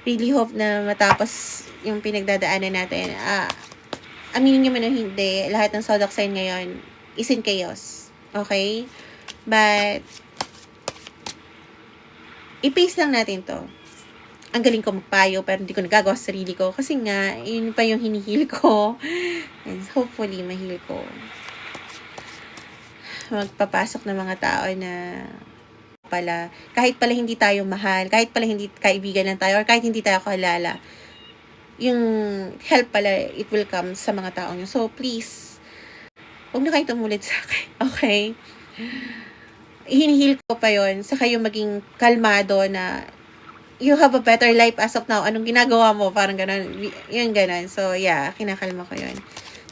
really hope na matapos yung pinagdadaanan natin. Aminin nyo man o hindi, lahat ng zodiac sign ngayon is in chaos. Okay? But, i-pace lang natin to. Ang galing ko magpayo, pero hindi ko nagagawa sa sarili ko. Kasi nga, yun pa yung hinihil ko. And hopefully, mahil ko. Magpapasok ng mga tao na kahit pala hindi tayo mahal, kahit pala hindi kaibigan lang tayo, or kahit hindi tayo kalala, yung help pala, it will come sa mga tao nyo. So, please, huwag na kayo tumulit sa akin. Okay? Hinihil ko pa yon sa kayo maging kalmado na you have a better life as of now. Anong ginagawa mo? Parang ganun. Yun, ganun. So, kinakalma ko yun.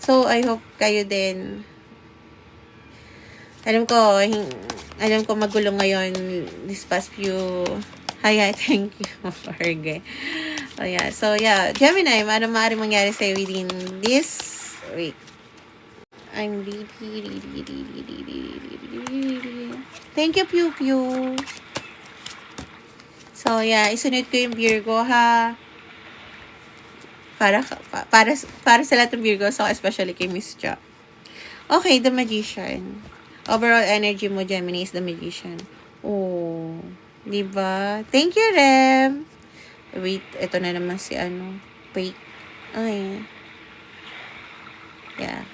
So, I hope kayo din Alam ko magulo ngayon this past few. Hi, thank you, Jorge. Oh, yeah. So, yeah. Gemini, ano maaaring mangyari sa'yo within this week? I'm ready. Thank you, Pew Pew. So, yeah. Isunod ko yung Virgo, ha? Para sa lahat ng Virgo, so especially kay Miss Jo. Okay, the Magician. Overall energy mo, Gemini, is the Magician. Oh, diba? Thank you, Rem. Wait, ito na naman si fake. Ay. Yeah.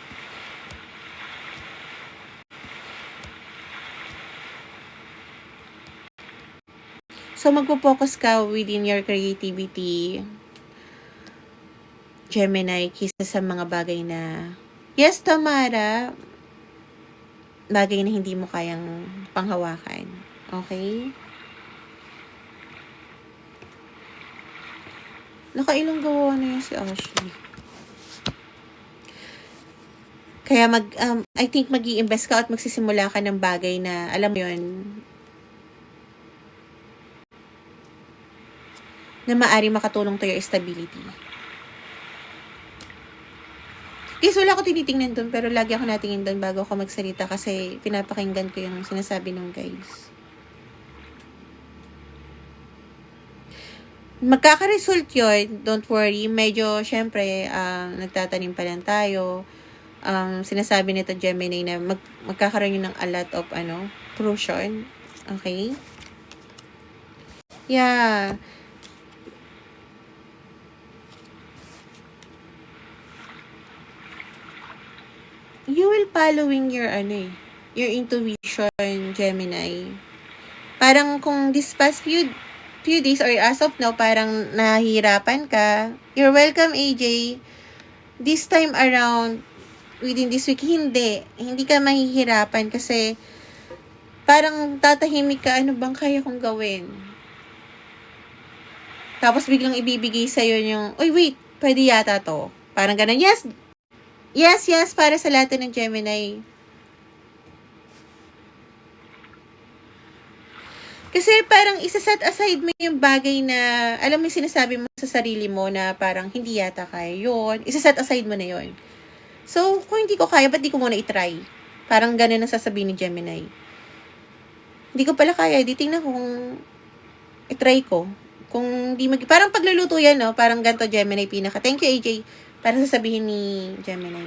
So, magpo-focus ka within your creativity, Gemini, kisa sa mga bagay na, yes, Tamara, bagay na hindi mo kayang panghawakan. Okay? Nakailang gawa na yun si Ashley. Kaya I think mag-i-invest ka at magsisimula ka ng bagay na, alam mo yun, na maaari makatulong to your stability. Guys, wala ko tinitingnan doon, pero lagi ako natingin doon bago ako magsalita kasi pinapakinggan ko yung sinasabi ng guys. Magkaka-result yun, don't worry. Medyo, syempre, nagtatanim pa lang tayo. Sinasabi nito Gemini na magkakaroon yun ng a lot of, fruition. Okay? Yeah. You will following your, your intuition, Gemini. Parang kung this past few days or as of now, parang nahihirapan ka, you're welcome, AJ. This time around, within this week, hindi ka mahihirapan kasi parang tatahimik ka, ano bang kaya kong gawin? Tapos biglang ibibigay sa'yo yung, uy, wait, pwede yata to. Parang ganun, yes, para sa lahat ng Gemini. Kasi parang isa-set aside mo yung bagay na, alam mo yung sinasabi mo sa sarili mo na parang hindi yata kaya yun. Isa-set aside mo na yun. So, kung hindi ko kaya, ba't di ko muna itry? Parang ganun ang sasabihin ni Gemini. Hindi ko pala kaya, di tingnan kung itry ko. Kung di parang pagluluto yan, no? Parang ganito Gemini pinaka. Thank you, AJ. Parang sasabihin ni Gemini.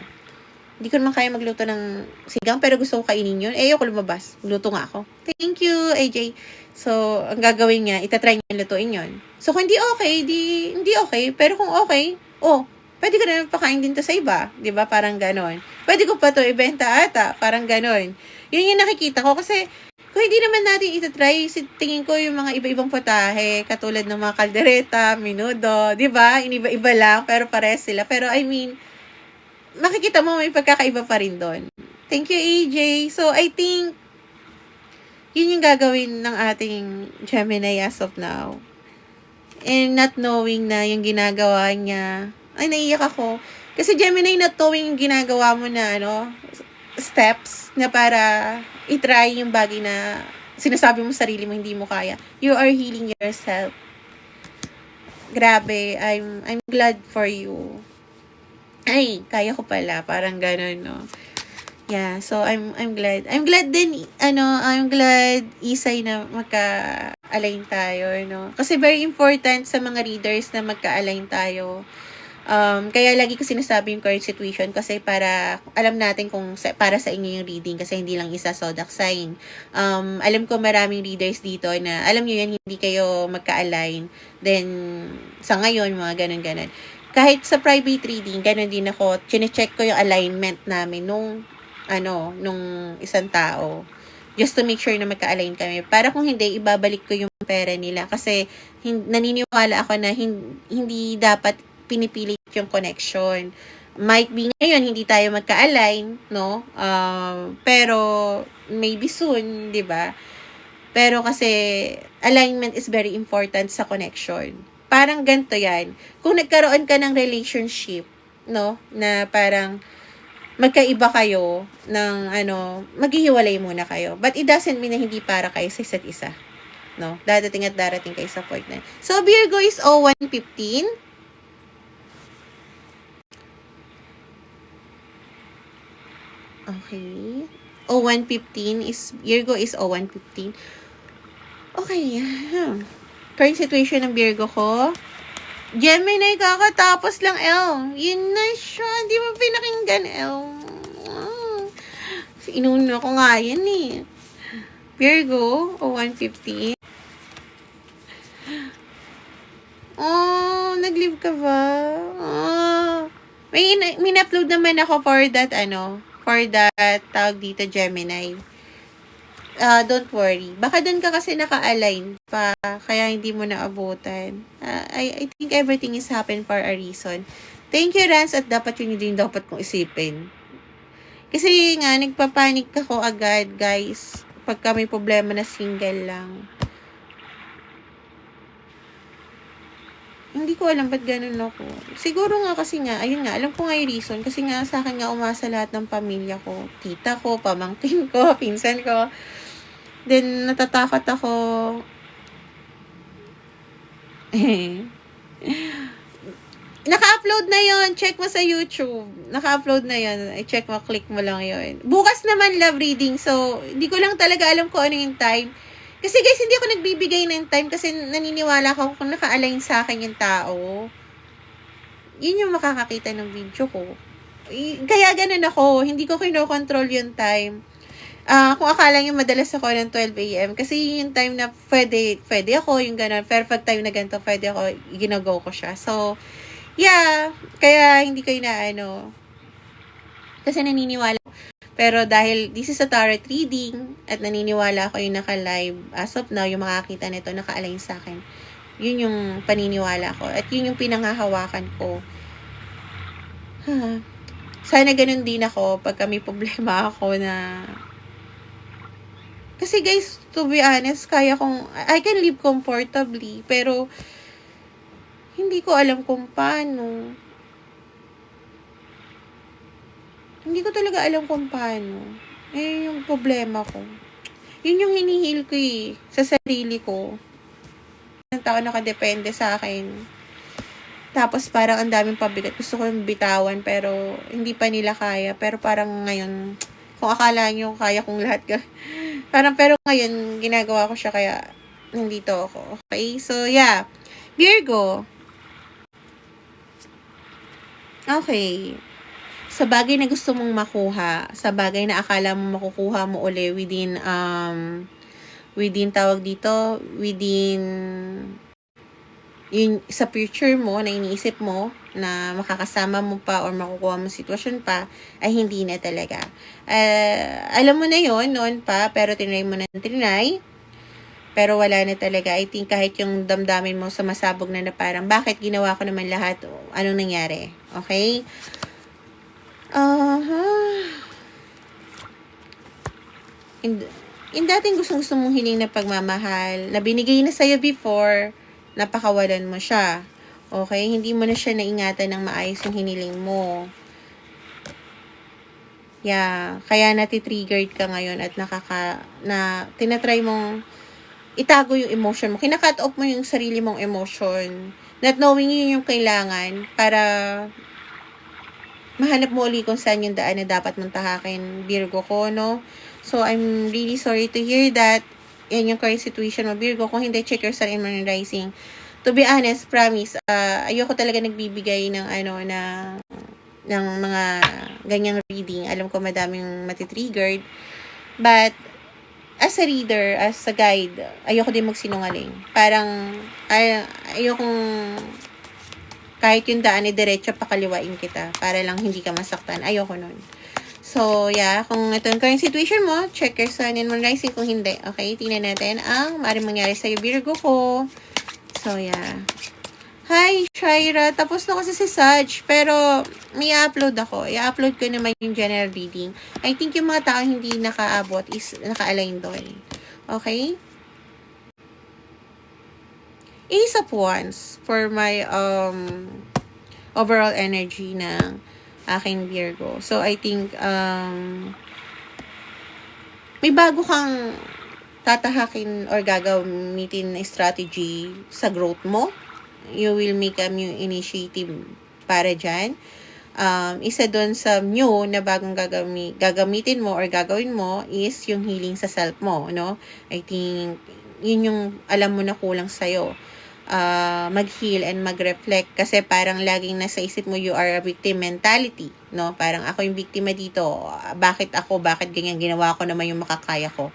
Hindi ko naman kaya magluto ng sigang, pero gusto ko kainin yun. Ayoko lumabas. Luto nga ako. Thank you, AJ. So, ang gagawin niya, itatry niya lutuin yun. So, kung hindi okay, hindi okay. Pero kung okay, pwede ko na pakain din to sa iba. Diba? Parang ganon. Pwede ko pa to ibenta ata. Parang ganon. Yun yung nakikita ko. Kasi, kung hindi naman natin itatry, tingin ko yung mga iba-ibang putahe, katulad ng mga kaldereta, minudo, diba? Iniba-iba lang, pero pares sila. Pero, makikita mo may pagkakaiba pa rin doon. Thank you, AJ. So, I think, yun yung gagawin ng ating Gemini as of now. And not knowing na yung ginagawa niya, ay, naiiyak ako. Kasi Gemini, not knowing yung ginagawa mo na, steps na para itry yung bagay na sinasabi mo sa sarili mo hindi mo kaya. You are healing yourself. Grabe, I'm glad for you. Ay, kaya ko pala. Parang gano'n, no? Yeah, so I'm glad. I'm glad din, I'm glad, Isay, na magka-align tayo, no? Kasi very important sa mga readers na magka-align tayo. Kaya lagi ko sinasabi yung current situation kasi para alam natin kung para sa inyo yung reading kasi hindi lang isa zodiac sign. Alam ko maraming readers dito na alam nyo yan, hindi kayo magka-align. Then, sa ngayon, mga ganun-ganun. Kahit sa private reading, ganun din ako, chine-check ko yung alignment namin nung isang tao. Just to make sure na magka-align kami. Para kung hindi, ibabalik ko yung pera nila. Kasi, naniniwala ako na hindi dapat pinipilit yung connection. Might be ngayon, hindi tayo magka-align, no? Pero, maybe soon, di ba? Pero kasi, alignment is very important sa connection. Parang ganito yan. Kung nagkaroon ka ng relationship, no? Na parang, magkaiba kayo ng maghihiwalay muna kayo. But it doesn't mean na hindi para kayo sa isa't isa. No? Darating at darating kayo sa point na. So, Virgo is 0115. Okay. 0115 is, Virgo is 0115. Okay. Current situation ng Virgo ko. Gemini, kakatapos lang, L. Yun na siya. Hindi mo pinakinggan, L. Inuna ko nga yan eh. Virgo, 0115. Oh, nag-leave ka ba? Oh. May upload naman ako for that, tawag dito, Gemini. Don't worry. Baka doon ka kasi naka-align pa, kaya hindi mo naabutan. I think everything is happen for a reason. Thank you, Rans, at dapat yun din dapat kong isipin. Kasi nga, nagpapanik ako agad, guys, pagka may problema na single lang. Hindi ko alam ba't ganun ako. Siguro nga kasi nga, ayun nga, alam ko nga yung reason. Kasi nga sa akin nga umasa lahat ng pamilya ko. Tita ko, pamangkin ko, pinsan ko. Then, natatakot ako. Naka-upload na yon. Check mo sa YouTube. Naka-upload na yon. I-check mo, click mo lang yon. Bukas naman love reading. So, hindi ko lang talaga alam kung ano yung time. Kasi guys, hindi ako nagbibigay ng time kasi naniniwala ako kung naka-align sa akin yung tao. Yun yung makakakita ng video ko. Kaya ganun ako. Hindi ko kinokontrol yung time. Kung akala nyo madalas ako ng 12 a.m. Kasi yung time na pwede ako, yung gano'n. Pero pag time na ganito, pwede ako, ginago ko siya. So, yeah. Kaya hindi kayo na kasi naniniwala. Pero dahil this is a tarot reading at naniniwala ako yung naka-live as of now, yung makakita nito, naka-align sa akin. Yun yung paniniwala ko. At yun yung pinanghahawakan ko. Sana ganun din ako pagka may problema ako na... Kasi guys, to be honest, I can live comfortably. Pero, hindi ko alam kung paano. Hindi ko talaga alam kung paano. Yung problema ko. Yun yung hinihil ko sa sarili ko. Ang tao nakadepende sa akin. Tapos parang ang daming pabigat. Gusto ko yung bitawan pero hindi pa nila kaya. Pero parang ngayon, kung akala nyo kaya kong lahat pero ngayon, ginagawa ko siya kaya nandito ako. Okay? So, yeah. Virgo. Okay. Sa bagay na gusto mong makuha, sa bagay na akala mo makukuha mo uli within yun, sa future mo, na iniisip mo, na makakasama mo pa or makukuha mo sitwasyon pa, ay hindi na talaga. Alam mo na yon noon pa, pero tinry mo na tinry. Pero wala na talaga. I think kahit yung damdamin mo sa masabog na parang, bakit ginawa ko naman lahat? Anong nangyari? Okay? In dating gusto mong hiling na pagmamahal, na binigay na sa'yo before, napakawalan mo siya. Okay? Hindi mo na siya naingatan ng maayos yung hiniling mo. Yeah. Kaya natitriggered ka ngayon at tinatry mong itago yung emotion mo. Kina-cut off mo yung sarili mong emotion. Not knowing yun yung kailangan para mahanap mo ulit kung saan yung daan na dapat mong tahakin, Virgo ko, no? So, I'm really sorry to hear that. Yan yung current situation mo, Virgo. Kung hindi, check your sun and moon rising. To be honest, promise, ayoko talaga nagbibigay ng ng mga ganyang reading. Alam ko madaming matitriggered. But, as a reader, as a guide, ayoko din magsinungaling. Parang, ayokong kahit yung daan diretso pakaliwain kita para lang hindi ka masaktan. Ayoko nun. So, yeah. Kung ito yung current situation mo, check your sun and moon rising. Kung hindi, okay? Tingnan natin ang maaaring mangyari sa'yo, Virgo ko. So, yeah. Hi, Shaira. Tapos na kasi si Saj. Pero, may upload ako. I-upload ko naman yung general reading. I think yung mga tao hindi nakaabot is naka-align doon. Okay? Ace of Wands for my overall energy ng aking Virgo. So, I think, may bago kang tatahakin or gagamitin na strategy sa growth mo. You will make a new initiative para dyan. Isa doon sa new na bagong gagamitin mo or gagawin mo is yung healing sa self mo, no? I think, yun yung alam mo na kulang sa'yo. Mag-heal and mag-reflect kasi parang laging nasa isip mo you are a victim mentality, no? Parang ako yung biktima dito. Bakit ako? Bakit ganyan? Ginawa ko naman yung makakaya ko.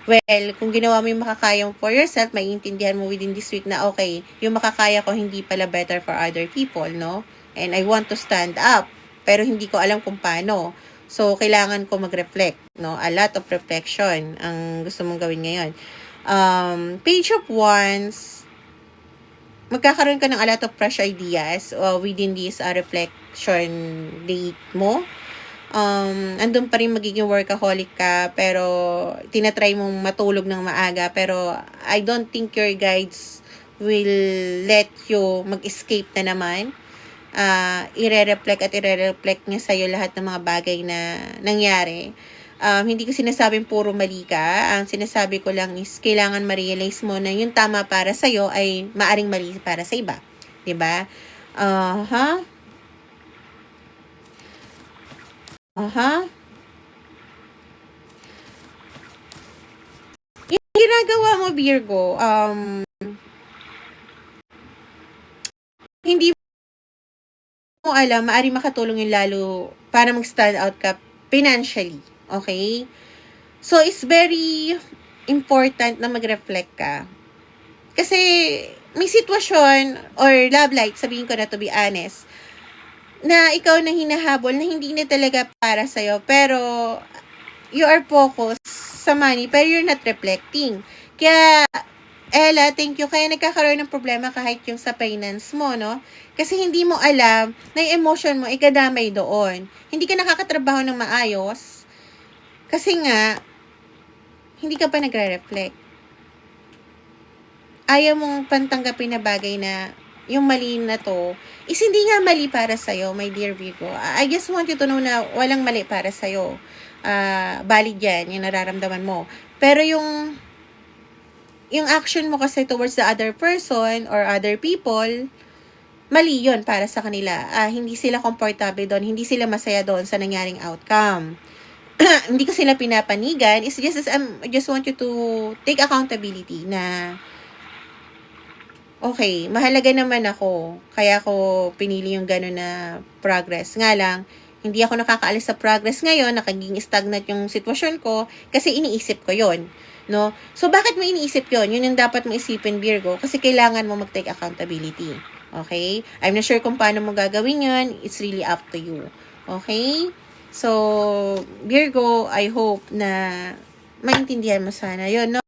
Well, kung ginawa mo yung makakaya mo for yourself, maiintindihan mo within this week na okay, yung makakaya ko hindi pala better for other people, no? And I want to stand up, pero hindi ko alam kung paano. So, kailangan ko mag-reflect, no? A lot of reflection ang gusto mong gawin ngayon. Page of Wands, magkakaroon ka ng a lot of fresh ideas within this reflection date mo. Andun pa rin magiging workaholic ka, pero tinatry mong matulog ng maaga, pero I don't think your guides will let you mag-escape na naman. I-reflect niya sa'yo lahat ng mga bagay na nangyari. Hindi ko sinasabing puro mali ka. Ang sinasabi ko lang is kailangan ma-realize mo na yung tama para sa'yo ay maaring mali para sa iba. 'Di ba? Yung ginagawa mo, Virgo, hindi mo alam, maaari makatulong yung lalo para mag-stand out ka financially. Okay? So, it's very important na mag-reflect ka. Kasi, may sitwasyon or love life, sabihin ko na to be honest, na ikaw na hinahabol na hindi na talaga para sa'yo, pero you are focused sa money, pero you're not reflecting. Kaya, Ella, thank you. Kaya nagkakaroon ng problema kahit yung sa finance mo, no? Kasi hindi mo alam na yung emotion mo ikadamay doon. Hindi ka nakakatrabaho ng maayos kasi nga, hindi ka pa nagre-reflect. Ayaw mong pantanggapin na bagay na yung mali na to is hindi nga mali para sa'yo, my dear Virgo. I just want you to know na walang mali para sa'yo. Valid yan, yung nararamdaman mo. Pero yung action mo kasi towards the other person or other people, mali yun para sa kanila. Hindi sila comfortable doon, hindi sila masaya doon sa nangyaring outcome. Hindi ko sila pinapanigan. It's just, I just want you to take accountability na okay, mahalaga naman ako. Kaya ako pinili yung gano'n na progress. Nga lang, hindi ako nakakaalis sa progress ngayon, nakaging stagnant yung sitwasyon ko, kasi iniisip ko yon, no? So, bakit mo iniisip yon? Yun yung dapat mo isipin, Virgo, kasi kailangan mo mag-take accountability. Okay? I'm not sure kung paano mo gagawin yun. It's really up to you. Okay? So, Virgo, I hope na maintindihan mo sana yun, no?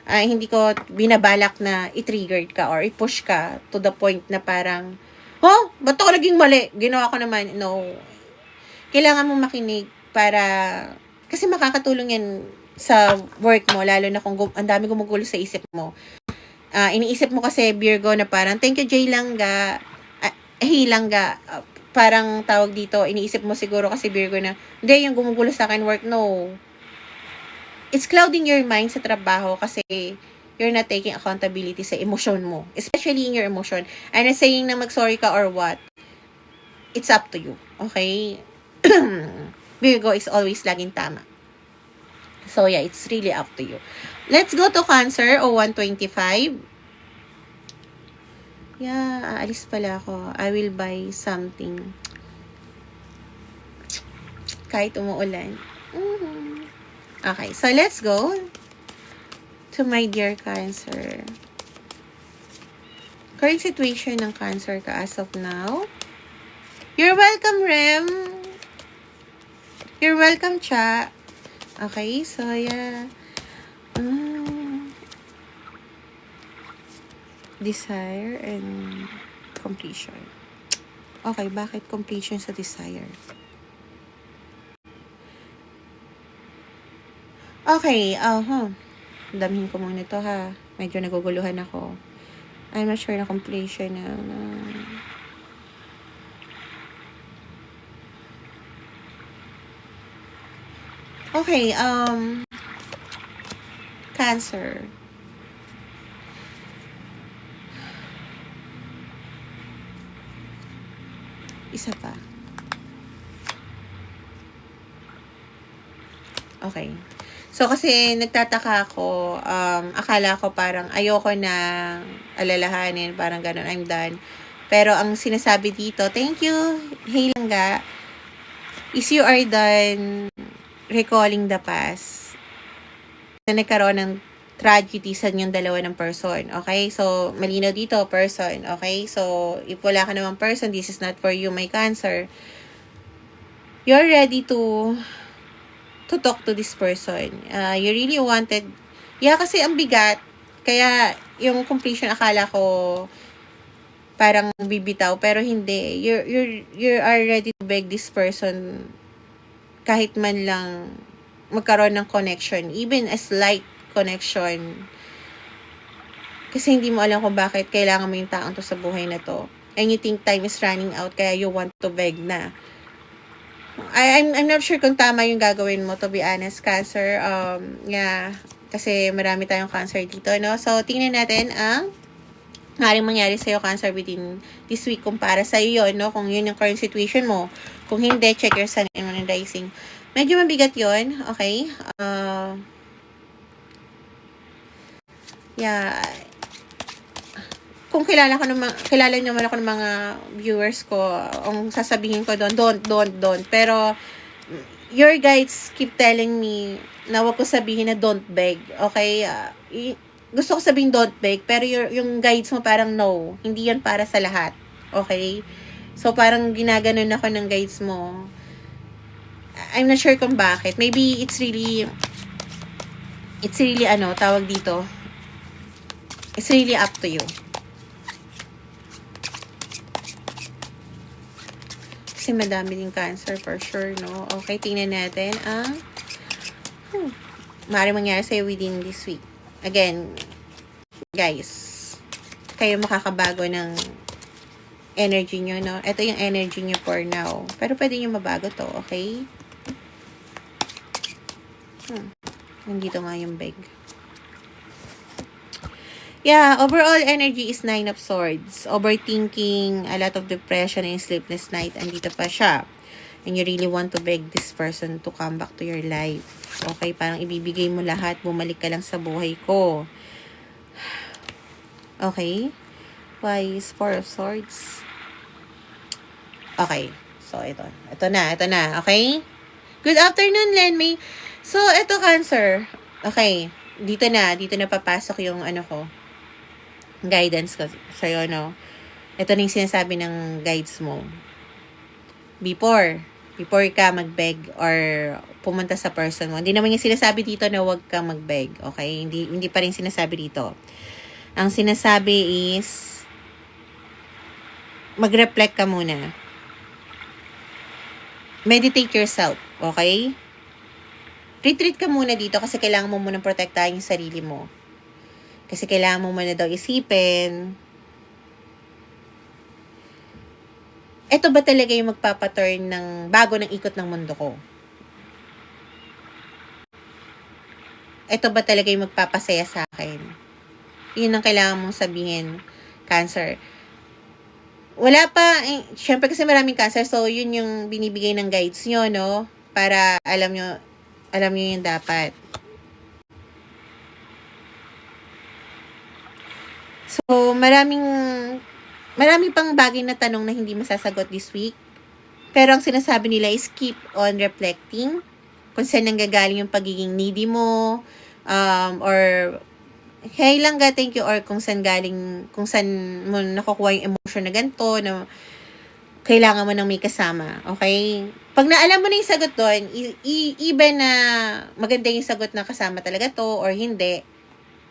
Hindi ko binabalak na i-triggered ka or i-push ka to the point na parang, ba't ako naging mali? Ginawa ko naman. No. Kailangan mo makinig para, kasi makakatulong yan sa work mo, lalo na kung ang dami gumugulo sa isip mo. Iniisip mo kasi, Virgo, na parang, thank you, Jay Langga, Langga, parang tawag dito, iniisip mo siguro kasi, Virgo, na, hindi, yung gumugulo sa akin work, no. It's clouding your mind sa trabaho kasi you're not taking accountability sa emosyon mo. Especially in your emotion. I'm not saying na mag-sorry ka or what. It's up to you. Okay? Virgo is always laging tama. So yeah, it's really up to you. Let's go to Cancer o 125. Yeah, aalis pala ako. I will buy something. Kahit umuulan. Okay, so let's go to my dear Cancer. Current situation ng Cancer ka as of now. You're welcome, Rem. You're welcome, Cha. Okay, so yeah. Desire and completion. Okay, bakit completion sa desire? Okay, damihin ko muna to ha. Medyo naguguluhan ako. I'm not sure na completion na Okay, Cancer. Isa pa. Okay. So, kasi nagtataka ako, akala ko parang ayoko na alalahanin, parang ganun, I'm done. Pero ang sinasabi dito, thank you, hey Langga, is you are done recalling the past na nagkaroon ng tragedy sa inyong dalawa ng person. Okay? So, malinaw dito, person. Okay? So, if wala ka namang person, this is not for you, my Cancer. You're ready to talk to this person. You really wanted, kasi ang bigat, kaya yung completion akala ko parang bibitaw, pero hindi. You are ready to beg this person kahit man lang magkaroon ng connection, even a slight connection. Kasi hindi mo alam kung bakit kailangan mo yung taong to sa buhay na to. And you think time is running out, kaya you want to beg na. I'm not sure kung tama yung gagawin mo, to be honest, Cancer. Kasi marami tayong Cancer dito, no? So, tingnan natin ang maaaring mangyari sa'yo, Cancer, within this week kung para sa'yo yun, no? Kung yun yung current situation mo. Kung hindi, check your sun and moon and rising. Medyo mabigat yun, okay? Kung kilala naman ako ng mga viewers ko, ang sasabihin ko doon, don't. Pero, your guides keep telling me na wag ko sabihin na don't beg, okay? Gusto ko sabihin don't beg, pero yung guides mo parang no, hindi yan para sa lahat, okay? So, parang ginaganon ako ng guides mo. I'm not sure kung bakit. Maybe it's really tawag dito. It's really up to you. Kasi madami din Cancer for sure, no? Okay, tingnan natin ang maaaring mangyari sa'yo within this week. Again, guys, kayo makakabago ng energy nyo, no? Ito yung energy nyo for now. Pero pwede nyo mabago to, okay? Nandito nga yung bag. Overall energy is 9 of Swords. Overthinking, a lot of depression and sleepless night. Andito pa siya. And you really want to beg this person to come back to your life. Okay, parang ibibigay mo lahat. Bumalik ka lang sa buhay ko. Okay. Why is 4 of Swords? Okay. So, ito na. Okay? Good afternoon, Lenmay. So, ito, Cancer. Okay. Dito na papasok yung ko. Guidance ko sa'yo, no? Ito na yung sinasabi ng guides mo. Before ka mag-beg or pumunta sa person mo. Hindi naman yung sinasabi dito na huwag kang mag-beg. Okay? Hindi pa rin sinasabi dito. Ang sinasabi is mag-reflect ka muna. Meditate yourself. Okay? Retreat ka muna dito kasi kailangan mo munang protektahan yung sarili mo. Kasi kailangan mo muna daw isipin, eto ba talaga yung magpapaturn ng bago ng ikot ng mundo ko? Eto ba talaga yung magpapasaya sa akin? Yun ang kailangan mong sabihin, Cancer. Wala pa, syempre kasi maraming Cancer, so yun yung binibigay ng guides nyo, no? Para alam nyo yung dapat. So, marami pang bagay na tanong na hindi masasagot this week. Pero ang sinasabi nila is keep on reflecting kung saan nanggagaling yung pagiging needy mo, or hey Langga, thank you, or kung saan mo nakukuha yung emotion na ganito, na kailangan mo nang may kasama. Okay? Pag naalam mo na yung sagot doon, even na maganda yung sagot na kasama talaga to or hindi,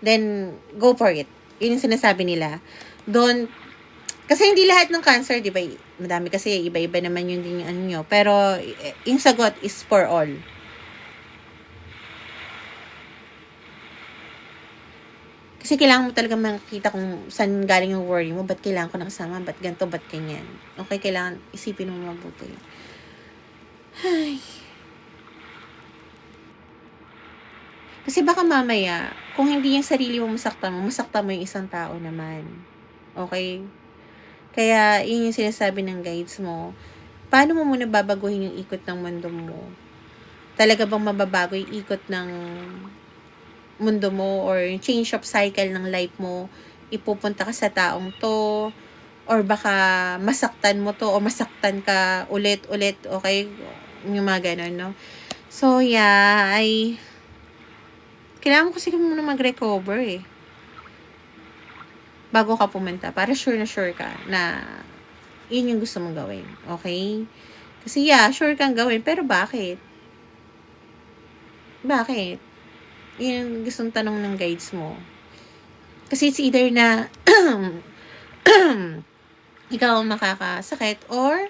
then go for it. Yun yung sinasabi nila. Kasi hindi lahat ng Cancer, di ba? Madami kasi, iba-iba naman yung din yung nyo. Pero, yung sagot is for all. Kasi kailangan mo talaga makita kung saan galing yung worry mo. Ba't kailangan ko nakasama? Ba't ganito? Ba't ganyan? Okay, kailangan isipin mo mabuti. Ay. Kasi baka mamaya, kung hindi yung sarili mo masaktan mo yung isang tao naman. Okay? Kaya, yun yung sinasabi ng guides mo. Paano mo muna babaguhin yung ikot ng mundo mo? Talaga bang mababago yung ikot ng mundo mo or yung change of cycle ng life mo? Ipupunta ka sa taong to or baka masaktan mo to o masaktan ka ulit-ulit, okay? Yung mga ganun, no? So, yeah, kailangan mo kasi muna mag-recover eh. Bago ka pumunta. Para sure na sure ka na yun yung gusto mong gawin. Okay? Kasi yeah, sure kang gawin. Pero bakit? Bakit? Yun yung gustong tanong ng guides mo. Kasi it's either na ikaw ang makakasakit or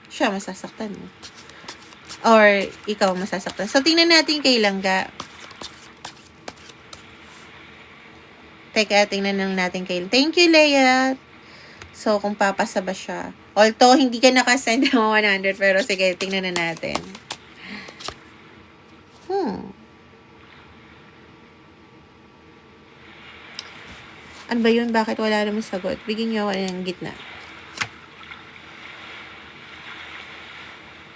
siya masasaktan mo. Or ikaw masasaktan. So, tingnan natin kay Langga. Teka, tingnan lang natin kay... Thank you, Leia. So, kung papasa ba siya. Although, hindi ka nakasend ng 100, pero sige, tingnan na natin. Ano ba yun? Bakit wala naman sagot? Bigyan niyo ako ng gitna.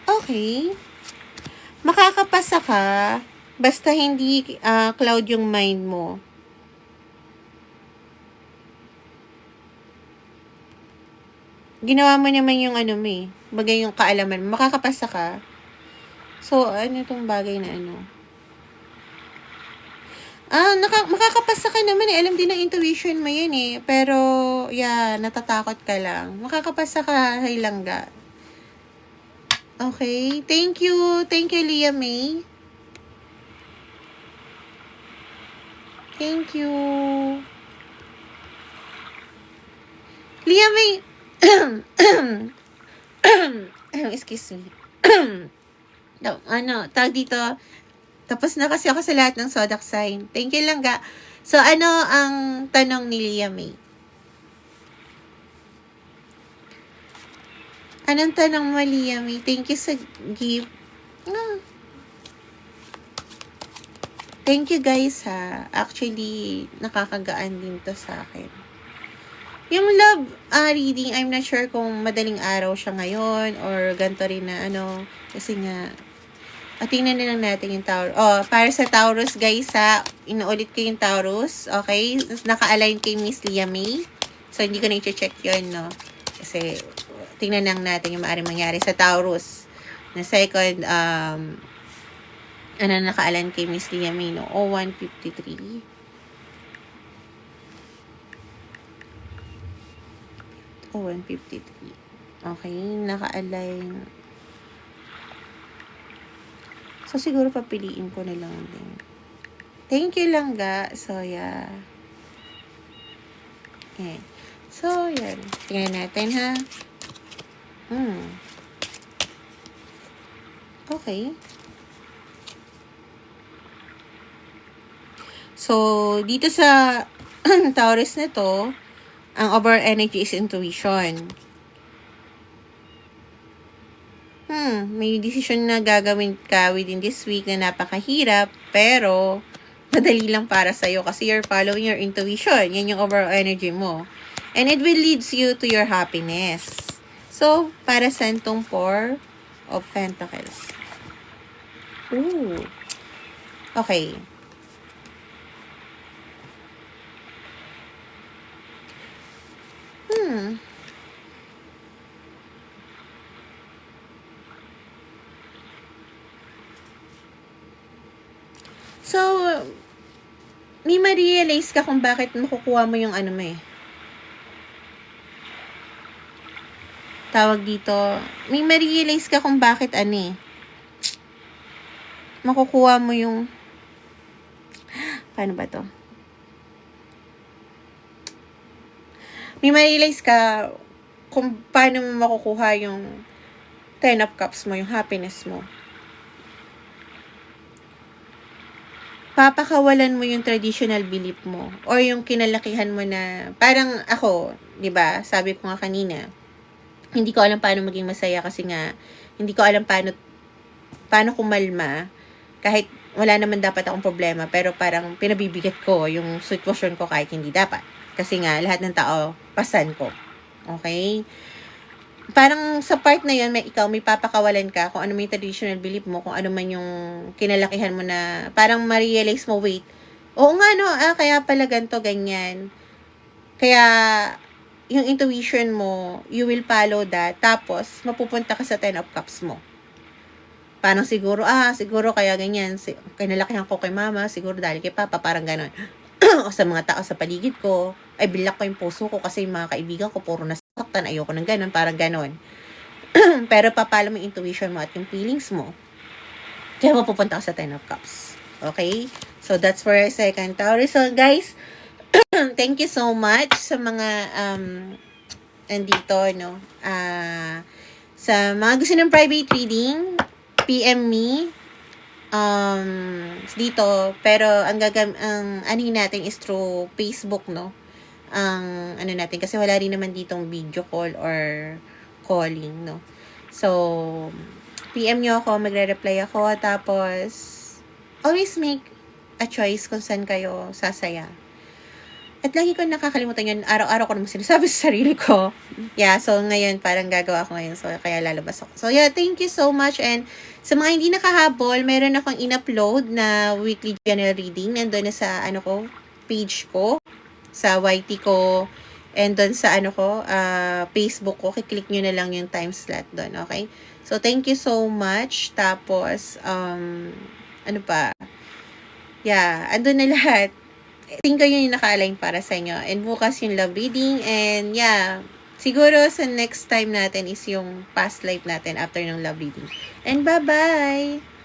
Okay. Makakapasa ka, basta hindi cloud yung mind mo. Ginawa mo naman yung ano mo eh. Bagay yung kaalaman mo. Makakapasa ka. So, ano itong bagay na ano? Makakapasa ka naman eh. Alam din ng intuition mo yun eh. Pero, yeah, natatakot ka lang. Makakapasa ka, hay Langga. Okay. Thank you. Thank you, Leah May. Thank you. Leah May. Excuse me. Tag dito. Tapos na kasi ako sa lahat ng zodiac sign. Thank you Langga. So, ano ang tanong ni Leah May? Anong tanong mo, Leah May? Thank you sa gift. Thank you guys ha. Actually, nakakagaan din to sa akin. Yung love reading, I'm not sure kung madaling araw siya ngayon or ganito rin na ano. Kasi nga, tingnan na lang natin yung Taurus. Para sa Taurus guys ha, inuulit ko yung Taurus. Okay? Naka-align kay Miss Leah May. So, hindi ko na i-check yun, no? Kasi, tingnan lang natin yung maaaring mangyari sa Taurus. Na second, naka-align kay Miss Leah May, no? 153. 153. Okay, naka-align. So, siguro papiliin ko na lang din. Thank you Langga. So, yeah. Okay. So, yan. Tingnan natin, ha? Okay. So, dito sa Taurus na to, ang overall energy is intuition. May decision na gagawin ka within this week na napakahirap, pero madali lang para sa'yo kasi you're following your intuition. Yan yung overall energy mo. And it will lead you to your happiness. So, para sa itong 4 of Pentacles. Ooh. Okay. So, may ma-realize ka kung bakit makukuha mo yung ano mo eh. Tawag dito, may ma-realize ka kung bakit makukuha mo yung, paano ba to? May ma-realize ka kung paano mo makukuha yung 10 of Cups mo, yung happiness mo. Papakawalan mo yung traditional belief mo or yung kinalakihan mo na parang ako, 'di ba? Sabi ko nga kanina, hindi ko alam paano maging masaya kasi nga hindi ko alam paano kumalma Kahit wala naman dapat akong problema, pero parang pinabibigat ko yung sitwasyon ko kahit hindi dapat. Kasi nga, lahat ng tao, pasan ko. Okay? Parang sa part na yun, may papakawalan ka kung ano may traditional belief mo, kung ano man yung kinalakihan mo na parang ma-realize mo, wait, oo nga no, kaya pala ganito, ganyan. Kaya, yung intuition mo, you will follow that, tapos, mapupunta ka sa 10 of Cups mo. Parang siguro kaya ganyan, kinalakihan ko kay mama, siguro dahil kay papa, parang ganon. O sa mga tao sa paligid ko, ay bilak ko yung puso ko kasi yung mga kaibigan ko, puro nasaktan, ayoko ng ganon, parang ganon. Pero papalo mo yung intuition mo at yung feelings mo, kaya mapupunta ka sa 10 of Cups. Okay? So, that's for our second Taurus. So, guys, thank you so much sa mga andito, no? Sa mga gusto ng private reading, PM me dito, pero ang anuhin natin is through Facebook, no? Ang ano natin, kasi wala rin naman ditong video call or calling, no? So, PM nyo ako, magre-reply ako, tapos always make a choice kung saan kayo sasaya. At lagi ko nakakalimutan yun, araw-araw ko naman sinasabi sa sarili ko. Yeah, so ngayon parang gagawa ko ngayon, so kaya lalabas ako. So yeah, thank you so much, and sa mga hindi nakahabol, meron akong in-upload na weekly general reading, nandun na sa page ko, sa YT ko, and doon sa Facebook ko, kiklik nyo na lang yung time slot doon, okay? So thank you so much. Tapos, ano pa? Yeah, andun na lahat. Tingin ko yun yung naka-align para sa inyo. And bukas yung love reading. And yeah, siguro sa next time natin is yung past life natin after ng love reading. And bye-bye!